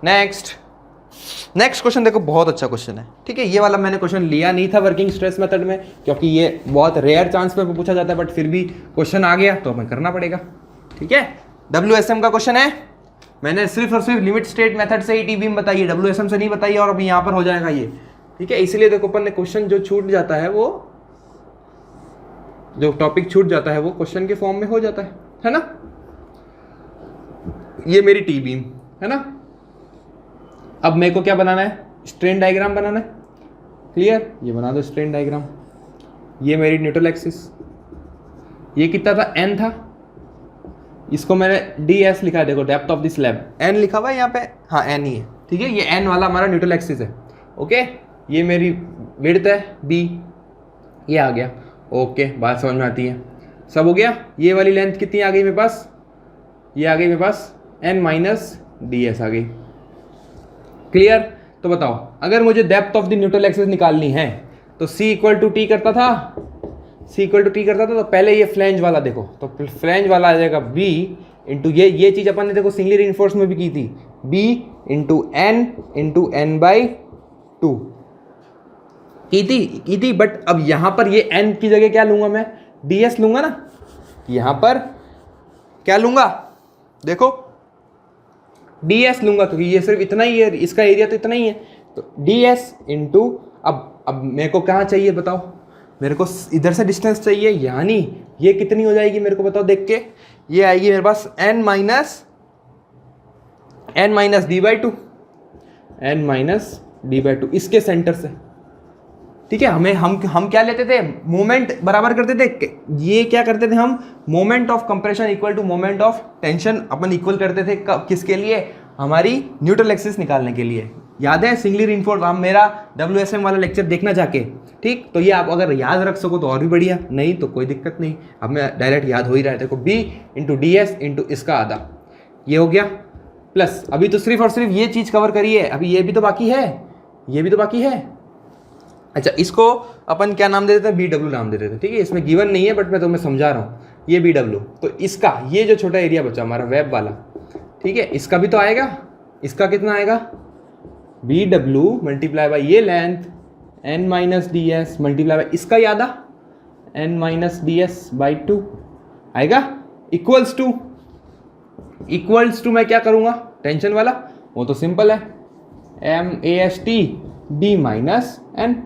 नेक्स्ट क्वेश्चन देखो, बहुत अच्छा क्वेश्चन है। ठीक है, ये वाला मैंने क्वेश्चन लिया नहीं था वर्किंग स्ट्रेस मेथड में, क्योंकि ये बहुत रेयर चांस पे पूछा जाता है, बट फिर भी क्वेश्चन आ गया तो हमें करना पड़ेगा। ठीक है, WSM का क्वेश्चन है, मैंने सिर्फ और सिर्फ लिमिट स्टेट मेथड से ही टी बीम बताई है, WSM से नहीं बताई, और अभी यहाँ पर हो जाएगा ये। ठीक है, इसलिए देखो अपन ने क्वेश्चन जो छूट जाता है, वो जो टॉपिक छूट जाता है वो क्वेश्चन के फॉर्म में हो जाता है ना। ये मेरी टी बीम है ना, अब मेरे को क्या बनाना है, स्ट्रेन डायग्राम बनाना है। क्लियर, ये बना दो स्ट्रेन डायग्राम। ये मेरी न्यूट्रल एक्सिस, ये कितना था, n था, इसको मैंने ds लिखा है, देखो depth of the slab n लिखा हुआ है यहाँ पे, हाँ n ही है। ठीक है, ये n वाला हमारा न्यूट्रल एक्सिस है। ओके, ये मेरी विड्थ है b, ये आ गया। ओके, बात समझ में आती है, सब हो गया। ये वाली लेंथ कितनी आ गई मेरे पास, ये आ गई मेरे पास n - ds आ गई। क्लियर? तो बताओ, अगर मुझे depth of the neutral axis निकालनी है तो c = t करता था, तो पहले ये फ्लैंज वाला देखो, तो फ्लैंज वाला आ जाएगा b इंटू ये चीज अपन ने देखो सिंगली रिइंफोर्स में भी की थी, b इंटू n/2 की थी, बट अब यहां पर ये n की जगह क्या लूंगा मैं, ds लूंगा ना। यहां पर क्या लूंगा, देखो ds लूंगा, क्योंकि ये सिर्फ इतना ही है, इसका एरिया तो इतना ही है, तो ds इंटू, अब मेरे को कहाँ चाहिए बताओ, मेरे को इधर से डिस्टेंस चाहिए, यानी ये कितनी हो जाएगी मेरे को बताओ देख के, ये आएगी मेरे पास n - d/2 इसके सेंटर से। ठीक है, हम क्या लेते थे, मोमेंट बराबर करते थे, ये क्या करते थे हम, moment of compression equal to moment of tension अपन इक्वल करते थे, किसके लिए, हमारी न्यूट्रल एक्सिस निकालने के लिए। याद है सिंगली रिइंफोर्स, हम मेरा WSM वाला लेक्चर देखना जाके। ठीक, तो ये आप अगर याद रख सको तो और भी बढ़िया, नहीं तो कोई दिक्कत नहीं, अब मैं डायरेक्ट याद हो ही रहा है। देखो b इंटू ds इंटू इसका आधा, ये हो गया, प्लस अभी तो सिर्फ और सिर्फ ये चीज़ कवर करी है, अभी ये भी तो बाकी है, अच्छा, इसको अपन क्या नाम दे देते हैं, बी डब्ल्यू नाम दे देते हैं, ठीक है। इसमें गिवन नहीं है बट मैं तुम्हें समझा रहा हूँ, ये बी डब्ल्यू। तो इसका ये जो छोटा एरिया बचा हमारा वेब वाला, ठीक है, इसका भी तो आएगा। इसका कितना आएगा, बी डब्ल्यू मल्टीप्लाई बाई ये length N minus D S multiply by इसका यादा N minus D S by 2 आएगा। इक्वल्स टू मैं क्या करूँगा, टेंशन वाला, वो तो सिंपल है, M A S T D minus N,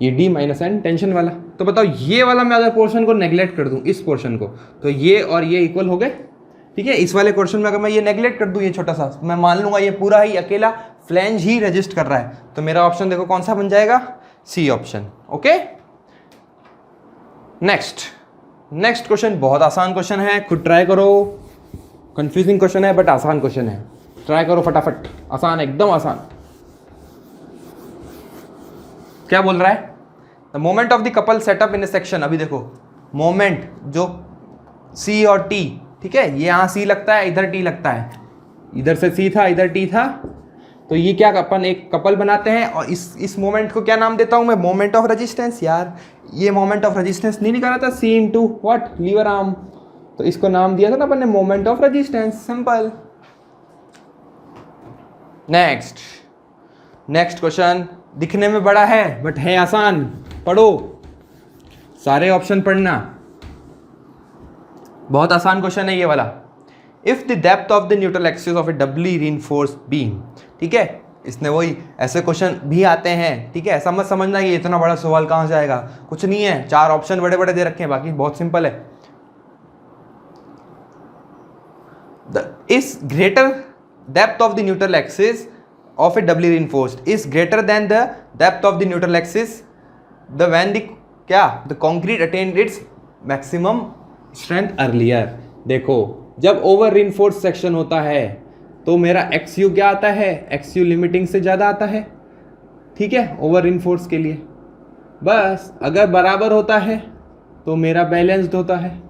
ये डी माइनस एन टेंशन वाला। तो बताओ ये वाला मैं अगर पोर्शन को नेग्लेक्ट कर दूं, इस पोर्शन को, तो ये और ये इक्वल हो गए, ठीक है। इस वाले क्वेश्चन में अगर मैं ये नेग्लेक्ट कर दूं, ये छोटा सा, मैं मान लूंगा ये पूरा ही अकेला फ्लैंज ही रेजिस्ट कर रहा है, तो मेरा ऑप्शन देखो कौन सा बन जाएगा, C option. Okay, next question बहुत आसान क्वेश्चन है, खुद ट्राई करो। कंफ्यूजिंग क्वेश्चन है बट आसान क्वेश्चन है, ट्राई करो फटाफट, आसान, एकदम आसान। क्या बोल रहा है, the moment of the couple setup in a section. अभी देखो मोमेंट जो सी और टी, ठीक है, ये यहाँ सी लगता है, इधर टी लगता है, इधर से सी था, इधर टी था, तो ये क्या अपन एक कपल बनाते हैं, और इस मोमेंट को क्या नाम देता हूँ मैं, मोमेंट ऑफ रेजिस्टेंस। यार ये मोमेंट ऑफ रेजिस्टेंस नहीं निकाला था, सी इंटू व्हाट, लीवर आर्म, तो इसको नाम दिया था ना अपन ने moment of resistance, simple. Next question दिखने में बड़ा है बट है आसान, पढ़ो, सारे ऑप्शन पढ़ना, बहुत आसान क्वेश्चन है ये वाला। If the depth of the neutral axis of a doubly reinforced beam, ठीक है, इसने वही ऐसे क्वेश्चन भी आते हैं, ठीक है, ऐसा मत समझना कि इतना बड़ा सवाल कहां से आएगा, कुछ नहीं है, 4 ऑप्शन बड़े बड़े दे रखे हैं, बाकी बहुत सिंपल है। इस greater depth of the neutral axis of a doubly reinforced is greater than the depth of the neutral axis when the concrete attained its maximum strength earlier। देखो जब ओवर रिइंफोर्स्ड सेक्शन होता है तो मेरा XU क्या आता है, XU limiting से ज़्यादा आता है, ठीक है, ओवर रिइंफोर्स्ड के लिए। बस अगर बराबर होता है तो मेरा बैलेंस्ड होता है,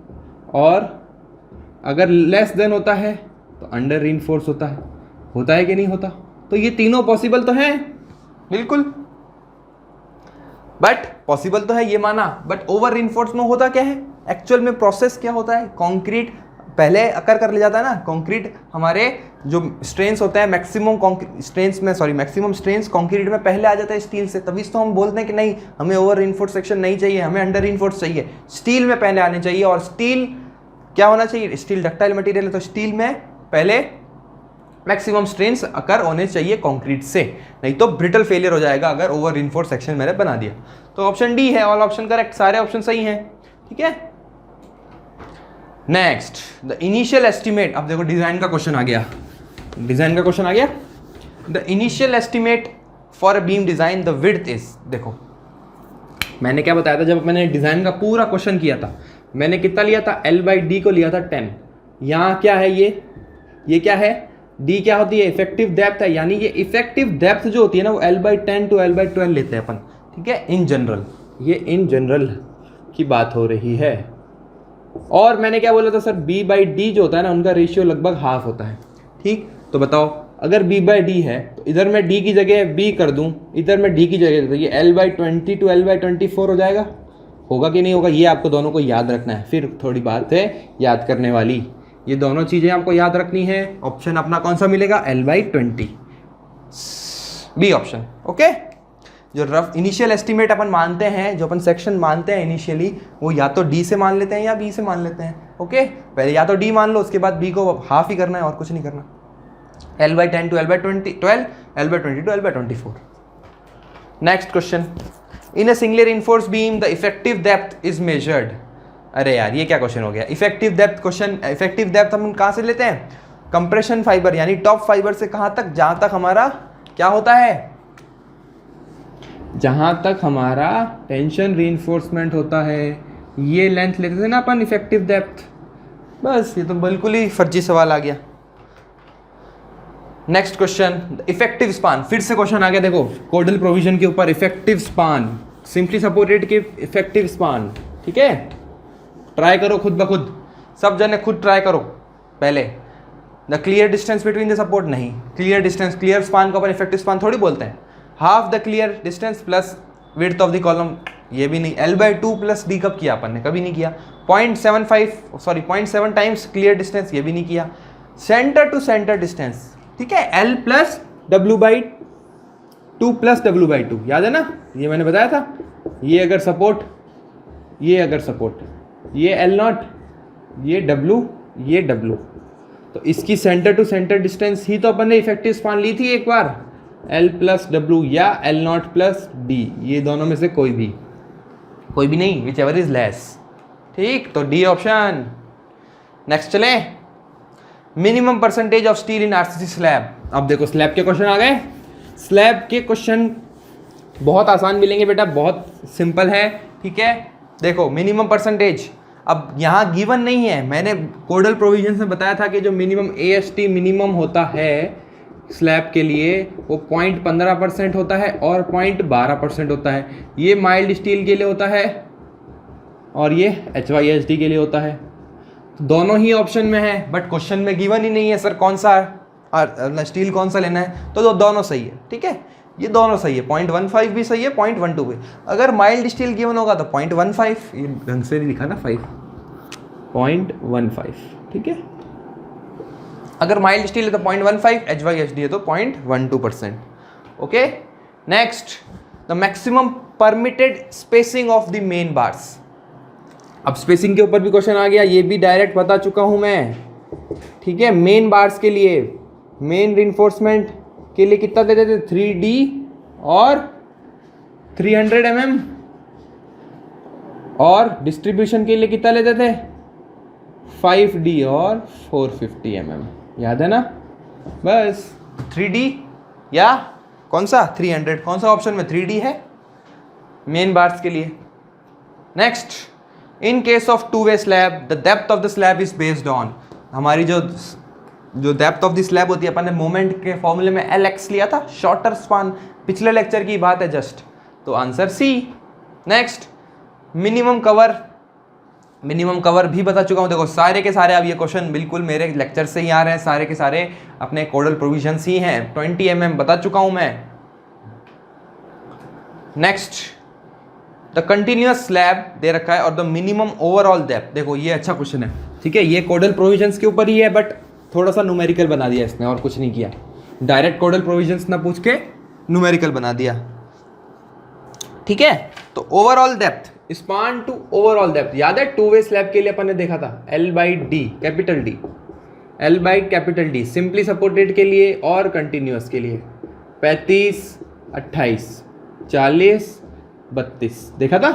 और अगर लेस देन होता है तो अंडर रिइंफोर्स होता है कि नहीं होता। तो ये तीनों पॉसिबल तो हैं, बिल्कुल, बट पॉसिबल तो है ये माना, बट ओवर रिइंफोर्स में होता क्या है, एक्चुअल में प्रोसेस क्या होता है, कंक्रीट पहले अकर कर ले जाता है ना, कंक्रीट हमारे जो स्ट्रेंस होता है मैक्सिमम स्ट्रेंस कंक्रीट में पहले आ जाता है स्टील से, तभी तो हम बोलते हैं कि नहीं हमें ओवर रिइंफोर्स सेक्शन नहीं चाहिए, हमें अंडर रिइंफोर्स चाहिए, स्टील में पहले आने चाहिए। और स्टील क्या होना चाहिए, स्टील डक्टाइल मटेरियल है, तो स्टील में पहले मैक्सिमम स्ट्रेंस अकर होने चाहिए कंक्रीट से, नहीं तो ब्रिटल फेलियर हो जाएगा अगर ओवर रिइंफोर्स सेक्शन मैंने बना दिया। तो ऑप्शन डी है, ऑल ऑप्शन करेक्ट, सारे ऑप्शन सही हैं, ठीक है। Next the initial estimate. अब देखो डिजाइन का क्वेश्चन आ गया, the initial estimate for a beam design the width is. देखो मैंने क्या बताया था, जब मैंने डिजाइन का पूरा क्वेश्चन किया था, मैंने कितना लिया था, L/D को लिया था 10। यहाँ क्या है, ये क्या है, D क्या होती है, इफेक्टिव डेप्थ है, यानी ये इफेक्टिव डेप्थ जो होती है ना वो L/10 to L/12 लेते हैं अपन, ठीक है, इन जनरल, ये इन जनरल की बात हो रही है। और मैंने क्या बोला था सर, B/D जो होता है ना उनका रेशियो लगभग हाफ होता है, ठीक। तो बताओ अगर B/D है तो इधर मैं D की जगह B कर दूं, इधर मैं D की जगह, तो ये L/20 to L/24 हो जाएगा, होगा कि नहीं होगा, ये आपको दोनों को याद रखना है। फिर थोड़ी बात है याद करने वाली, ये दोनों चीज़ें आपको याद रखनी है। ऑप्शन अपना कौन सा मिलेगा, L/20, बी ऑप्शन, ओके। जो रफ इनिशियल एस्टिमेट अपन मानते हैं, जो अपन सेक्शन मानते हैं इनिशियली, वो या तो D से मान लेते हैं या B से मान लेते हैं, ओके। पहले या तो D मान लो, उसके बाद B को हाफ ही करना है और कुछ नहीं करना। L/10 to L/12, L/20 to L/24। Next question, in a singly reinforced beam the effective depth is measured. अरे यार ये क्या क्वेश्चन हो गया, effective depth question. Effective depth हम कहाँ से लेते हैं, कंप्रेशन फाइबर, यानी टॉप फाइबर से कहाँ तक, जहाँ तक हमारा क्या होता है, जहाँ तक हमारा टेंशन रीइंफोर्समेंट होता है, ये लेंथ लेते थे ना अपन इफेक्टिव डेप्थ। बस ये तो बिल्कुल ही फर्जी सवाल आ गया। Next question, effective span. फिर से क्वेश्चन आ गया, देखो कोडल प्रोविजन के ऊपर इफेक्टिव स्पान, सिंपली सपोर्टेड के इफेक्टिव स्पान, ठीक है। ट्राई करो खुद ब खुद, सब जने खुद ट्राई करो। पहले the clear distance between the support, नहीं, क्लियर डिस्टेंस, क्लियर स्पान को अपन इफेक्टिव स्पान थोड़ी बोलते हैं, half the clear distance plus width of the column, ये भी नहीं। L/2 प्लस डी कब किया अपन ने? कभी नहीं किया। 0.7 टाइम्स क्लियर डिस्टेंस, ये भी नहीं किया। सेंटर टू सेंटर डिस्टेंस, ठीक है, L plus W/2 plus W/2, याद है ना, ये मैंने बताया था। ये अगर सपोर्ट, ये L0, ये W, ये W, तो इसकी सेंटर टू सेंटर डिस्टेंस ही तो अपन ने इफेक्टिव स्पान ली थी एक बार, L प्लस W या L0 प्लस D, ये दोनों में से कोई भी नहीं, विच एवर इज लेस। ठीक, तो डी ऑप्शन। नेक्स्ट चले, minimum percentage of steel in RCC slab. अब देखो स्लैब के क्वेश्चन आ गए। स्लैब के क्वेश्चन बहुत आसान मिलेंगे बेटा, बहुत सिंपल है, ठीक है। देखो मिनिमम परसेंटेज, अब यहाँ गिवन नहीं है, मैंने कोडल प्रोविजन में बताया था कि जो मिनिमम AST मिनिमम होता है स्लैब के लिए वो 0.15% होता है और 0.12% होता है। ये माइल्ड स्टील के लिए होता है और ये HYSD के लिए होता है। दोनों ही ऑप्शन में है, बट क्वेश्चन में गिवन ही नहीं है सर कौन सा स्टील कौन सा लेना है, तो दोनों सही है, ठीक है, ये दोनों सही है। 0.15 भी सही है, 0.12 भी। अगर माइल्ड स्टील गिवन होगा तो 0.15, ये ढंग से नहीं लिखा ना, 0.15, ठीक है। अगर माइल्ड स्टील है तो 0.15, HYSD है तो 0.12%। Okay, next, the maximum permitted spacing of the main bars. अब स्पेसिंग के ऊपर भी क्वेश्चन आ गया, ये भी डायरेक्ट बता चुका हूं मैं, ठीक है। मेन बार्स के लिए, मेन रिइंफोर्समेंट के लिए कितना देते थे? 3D और 300 mm, और डिस्ट्रीब्यूशन के लिए कितना लेते थे? 5D और 450 mm, याद है ना। बस 3D या कौन सा 300, कौन सा ऑप्शन में 3D है मेन बार्स के लिए। Next, in case of two way slab the depth of the slab is based on, हमारी जो डेप्थ ऑफ द स्लैब होती है, अपन ने मोमेंट के फॉर्मूले में LX लिया था, शॉर्टर स्पान, पिछले लेक्चर की बात है जस्ट, तो answer C. Next, minimum cover भी बता चुका हूं। देखो सारे के सारे अब ये क्वेश्चन बिल्कुल मेरे लेक्चर से ही आ रहे हैं, सारे के सारे अपने कोडल प्रोविजंस ही हैं। 20 mm बता चुका हूं मैं। नेक्स्ट, द कंटिन्यूअस स्लैब दे रखा है और द मिनिमम ओवरऑल डेप्थ। देखो ये अच्छा क्वेश्चन है, ठीक है, ये कोडल प्रोविजंस के ऊपर ही है, बट थोड़ा सा न्यूमेरिकल बना दिया इसने और कुछ नहीं किया। डायरेक्ट कोडल प्रोविजंस ना पूछ के न्यूमेरिकल बना दिया, ठीक है। तो overall depth, span to overall depth, याद है टू वे स्लैब के लिए अपन ने देखा था L/D, capital D, simply supported के लिए और कंटिन्यूअस के लिए 35, 28, 40, 32 देखा था,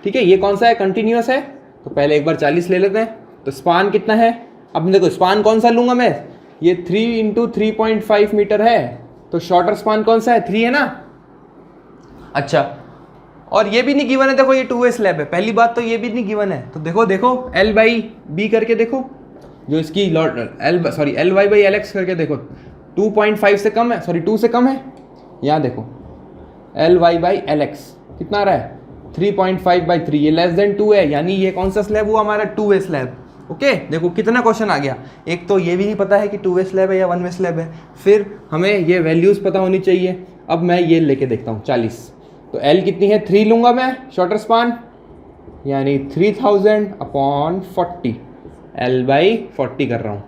ठीक है। ये कौन सा है? कंटिन्यूअस है, तो पहले एक बार 40 ले लेते हैं। तो स्पान कितना है? अब देखो स्पान कौन सा लूंगा मैं, ये 3 × 3.5 मीटर है, तो शॉर्टर स्पान कौन सा है? 3 है ना। अच्छा, और ये भी नहीं गिवन है, देखो ये टू वे स्लैब है, पहली बात तो ये भी नहीं गिवन है, तो देखो L/B करके देखो, जो इसकी Ly/LX करके देखो, 2.5 से कम है, 2 से कम है। यहाँ देखो Ly/LX कितना आ रहा है? 3.5/3, ये <2 है, यानी ये कौन सा स्लैब हुआ हमारा? Two way slab. ओके, देखो कितना क्वेश्चन आ गया। एक तो ये भी नहीं पता है कि टू वे स्लैब है या वन वे स्लैब है, फिर हमें ये वैल्यूज पता होनी चाहिए। अब मैं ये लेके देखता हूँ 40, तो L कितनी है? 3 लूंगा मैं, शॉर्टर स्पान, यानी 3000/40, L/40 कर रहा हूँ,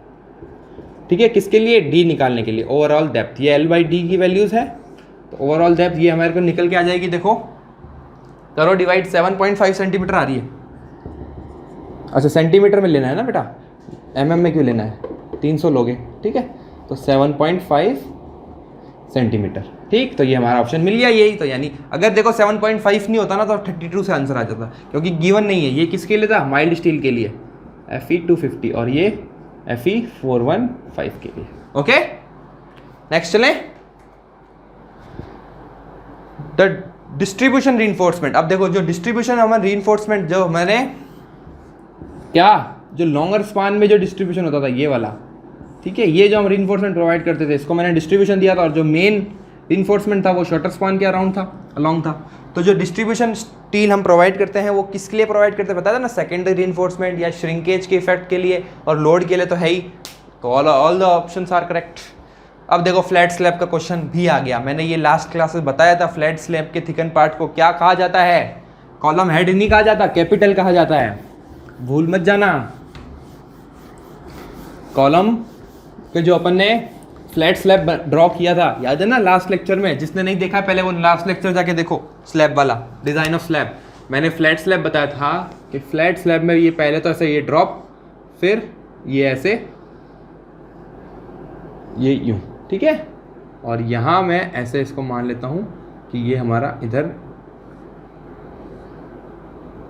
ठीक है। किसके लिए? D निकालने के लिए, ओवरऑल डेप्थ। ये L/D की वैल्यूज है, तो ओवरऑल डेप्थ ये हमारे को निकल के आ जाएगी। देखो करो डिवाइड, 7.5 सेंटीमीटर आ रही है। अच्छा सेंटीमीटर में लेना है ना बेटा, mm में क्यों लेना है? 300 लोगे, ठीक है, तो 7.5 सेंटीमीटर, ठीक। तो ये हमारा ऑप्शन मिल गया यही। तो यानी अगर देखो 7.5 नहीं होता ना तो 32 से आंसर आ जाता, क्योंकि गिवन नहीं है। ये किसके लिए था? माइल्ड स्टील के लिए, Fe250, और ये Fe415 के लिए। ओके, नेक्स्ट चलें, द डिस्ट्रीब्यूशन रीइंफोर्समेंट। अब देखो जो डिस्ट्रीब्यूशन हमारा रीइंफोर्समेंट जो मैंने क्या, जो लॉन्गर स्पान में जो डिस्ट्रीब्यूशन होता था ये वाला, ठीक है, ये जो हम रीइंफोर्समेंट प्रोवाइड करते थे इसको मैंने डिस्ट्रीब्यूशन दिया था, और जो मेन रीइंफोर्समेंट था वो शॉर्टर स्पान के अराउंड था, अलॉन्ग था। तो जो डिस्ट्रीब्यूशन स्टील हम प्रोवाइड करते हैं वो किसके लिए प्रोवाइड करते हैं? पता था ना, सेकेंडरी रीइंफोर्समेंट या श्रिंकेज के इफेक्ट के लिए, और लोड के लिए तो है ही। तो all the options are correct. अब देखो फ्लैट स्लैब का क्वेश्चन भी आ गया। मैंने ये लास्ट क्लास में बताया था, फ्लैट स्लैब के थिकन पार्ट को क्या कहा जाता है? कॉलम हेड नहीं कहा जाता, कैपिटल कहा जाता है, भूल मत जाना। कॉलम पे जो अपन ने फ्लैट स्लैब ड्रॉ किया था, याद है ना लास्ट लेक्चर में? जिसने नहीं देखा पहले वो लास्ट लेक्चर जाके देखो, स्लैब वाला, डिजाइन ऑफ स्लैब। मैंने फ्लैट स्लैब बताया था कि फ्लैट स्लैब में ये पहले तो ऐसे ये ड्रॉप, फिर ये ऐसे, ये यूं, ठीक है। और यहां मैं ऐसे इसको मान लेता हूं कि ये हमारा इधर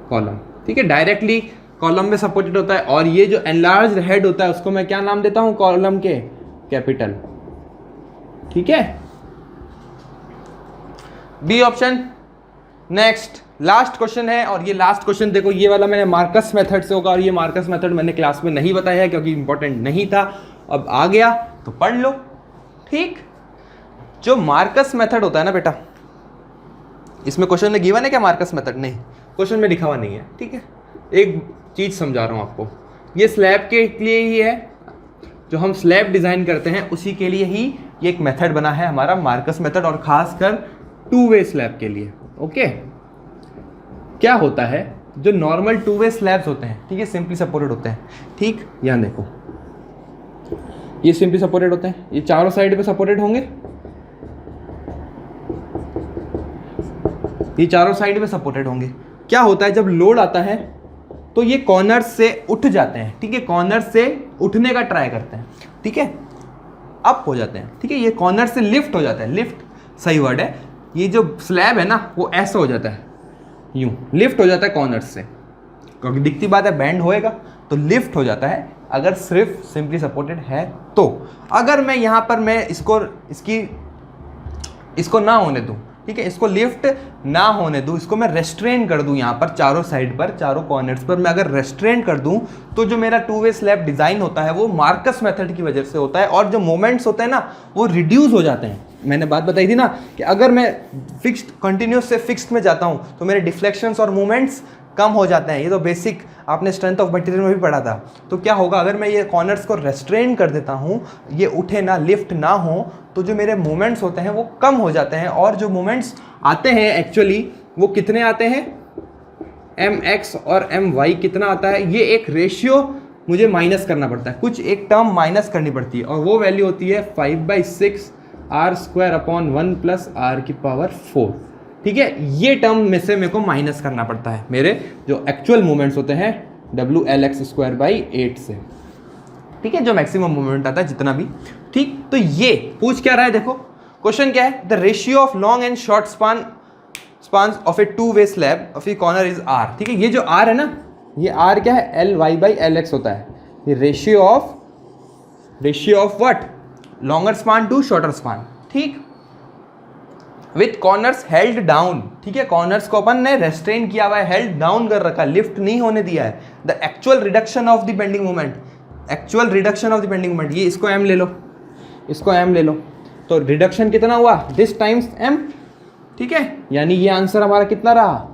कॉलम, ठीक है, डायरेक्टली कॉलम में सपोर्टेड होता है। और ये जो एनलार्ज्ड हेड होता है उसको मैं क्या नाम देता हूं? कॉलम के कैपिटल, ठीक है। B option. Next last question है, और ये लास्ट क्वेश्चन देखो, ये वाला मैंने मार्कस मेथड से होगा, और ये मार्कस मेथड मैंने क्लास में नहीं बताया है क्योंकि इंपॉर्टेंट नहीं था। अब आ गया तो पढ़ लो, ठीक। जो मार्कस मेथड होता है ना बेटा, इसमें क्वेश्चन में गिवन है क्या मार्कस मेथड? नहीं, क्वेश्चन में लिखा हुआ नहीं है, ठीक है। एक चीज समझा रहा हूं आपको, ये स्लैब के लिए ही है, जो हम स्लैब डिजाइन करते हैं उसी के लिए ही ये एक मेथड बना है हमारा मार्कस मेथड, और खासकर 2 वे स्लैब के लिए। ओके, क्या होता है, जो नॉर्मल 2 वे स्लैब्स होते हैं, ठीक है, सिंपली सपोर्टेड होते हैं, ठीक। यहां देखो, ये सिंपली सपोर्टेड होते हैं, ये चारों साइड पे सपोर्टेड होंगे, ये चारों साइड पे सपोर्टेड होंगे। क्या होता है, जब लोड आता है तो ये कॉर्नर से उठ जाते हैं, ठीक है, कॉर्नर से उठने का ट्राई करते हैं, ठीक है, अप हो जाते हैं, ठीक है, ये कॉर्नर से लिफ्ट हो जाता है, लिफ्ट सही वर्ड है। ये जो स्लैब है ना वो ऐसा हो जाता है, यूं लिफ्ट हो जाता है कॉर्नर से, क्योंकि दिखती बात है बैंड होएगा तो लिफ्ट हो जाता है अगर सिर्फ सिंपली सपोर्टेड है तो। अगर मैं यहाँ पर मैं इसको ना होने दूं, ठीक है, इसको लिफ्ट ना होने दूं, इसको मैं रेस्ट्रेन कर दूं, यहाँ पर चारों साइड पर, चारों कॉर्नर्स पर मैं अगर रेस्ट्रेन कर दूं, तो जो मेरा 2 वे स्लैब डिजाइन होता है वो मार्कस मेथड की वजह से होता है, और जो मोमेंट्स होते हैं ना वो रिड्यूस हो जाते हैं। मैंने बात बताई थी ना कि अगर मैं फिक्स्ड कंटिन्यूस से फिक्स्ड में जाता हूँ तो मेरे डिफ्लेक्शंस और मूवमेंट्स कम हो जाते हैं। ये तो बेसिक आपने स्ट्रेंथ ऑफ मटेरियल में भी पढ़ा था। तो क्या होगा, अगर मैं ये कॉर्नर्स को रेस्ट्रेन कर देता हूँ, ये उठे ना, लिफ्ट ना हो, तो जो मेरे मूवमेंट्स होते हैं वो कम हो जाते हैं, और जो मूवमेंट्स आते हैं एक्चुअली वो कितने आते हैं, mx और my कितना आता है, ये एक रेशियो मुझे माइनस करना पड़ता है, कुछ एक टर्म माइनस करनी पड़ती है, और वो वैल्यू होती है 5/6 r² / 1 + r⁴, ठीक है। ये टर्म में से मेरे को माइनस करना पड़ता है मेरे जो एक्चुअल मूवमेंट्स होते हैं WLX² / 8 से, ठीक है, जो मैक्सिमम मूवमेंट आता है जितना भी, ठीक। तो ये पूछ क्या रहा है, देखो क्वेश्चन क्या है, the ratio of long and short span of A 2 way slab of A corner is r, ठीक है। ये जो r है ना, ये r क्या है, LY/LX होता है, ये ratio of what, longer span to shorter span, ठीक, विथ कॉर्नर्स हेल्ड डाउन, ठीक है, कॉर्नर्स को अपन ने रेस्ट्रेन किया हुआ है, हेल्ड डाउन कर रखा है, लिफ्ट नहीं होने दिया है। The actual reduction of the bending moment, actual reduction of the bending moment, ये इसको m ले लो, इसको m ले लो, तो रिडक्शन कितना हुआ, दिस टाइम्स m, ठीक है, यानी ये आंसर हमारा कितना रहा,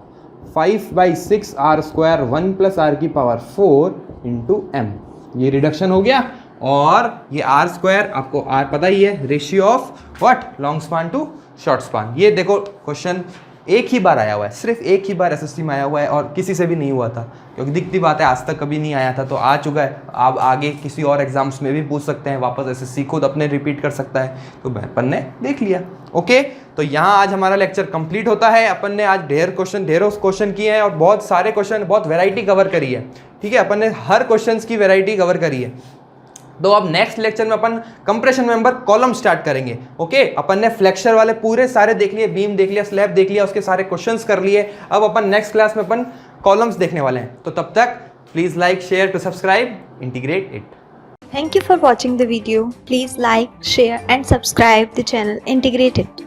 5/6 r² 1 + r⁴ × m, ये रिडक्शन हो गया। और ये r² आपको r पता ही है, ratio of what, long span to short span. ये देखो क्वेश्चन एक ही बार आया हुआ है, सिर्फ एक ही बार एसएससी में आया हुआ है, और किसी से भी नहीं हुआ था, क्योंकि दिखती बात है आज तक कभी नहीं आया था, तो आ चुका है। आप आगे किसी और एग्जाम्स में भी पूछ सकते हैं, वापस एसएससी खुद अपने रिपीट कर सकता है, तो अपन ने देख लिया। ओके, तो यहाँ आज हमारा लेक्चर कंप्लीट होता है। अपन ने आज ढेरों क्वेश्चन किए हैं, और बहुत सारे क्वेश्चन, बहुत वेराइटी कवर करी है, ठीक है, अपन ने हर क्वेश्चन की वेराइटी कवर करी है। तो अब नेक्स्ट लेक्चर में अपन कंप्रेशन मेंबर कॉलम स्टार्ट करेंगे। ओके, अपन ने फ्लेक्चर वाले पूरे सारे देख लिए, बीम देख लिया, स्लैब देख लिया, उसके सारे क्वेश्चंस कर लिए। अब अपन नेक्स्ट क्लास में अपन कॉलम्स देखने वाले हैं। तो तब तक please like, share to subscribe integrate it. Thank you for watching the video. Please like, share and subscribe the channel Integrate It.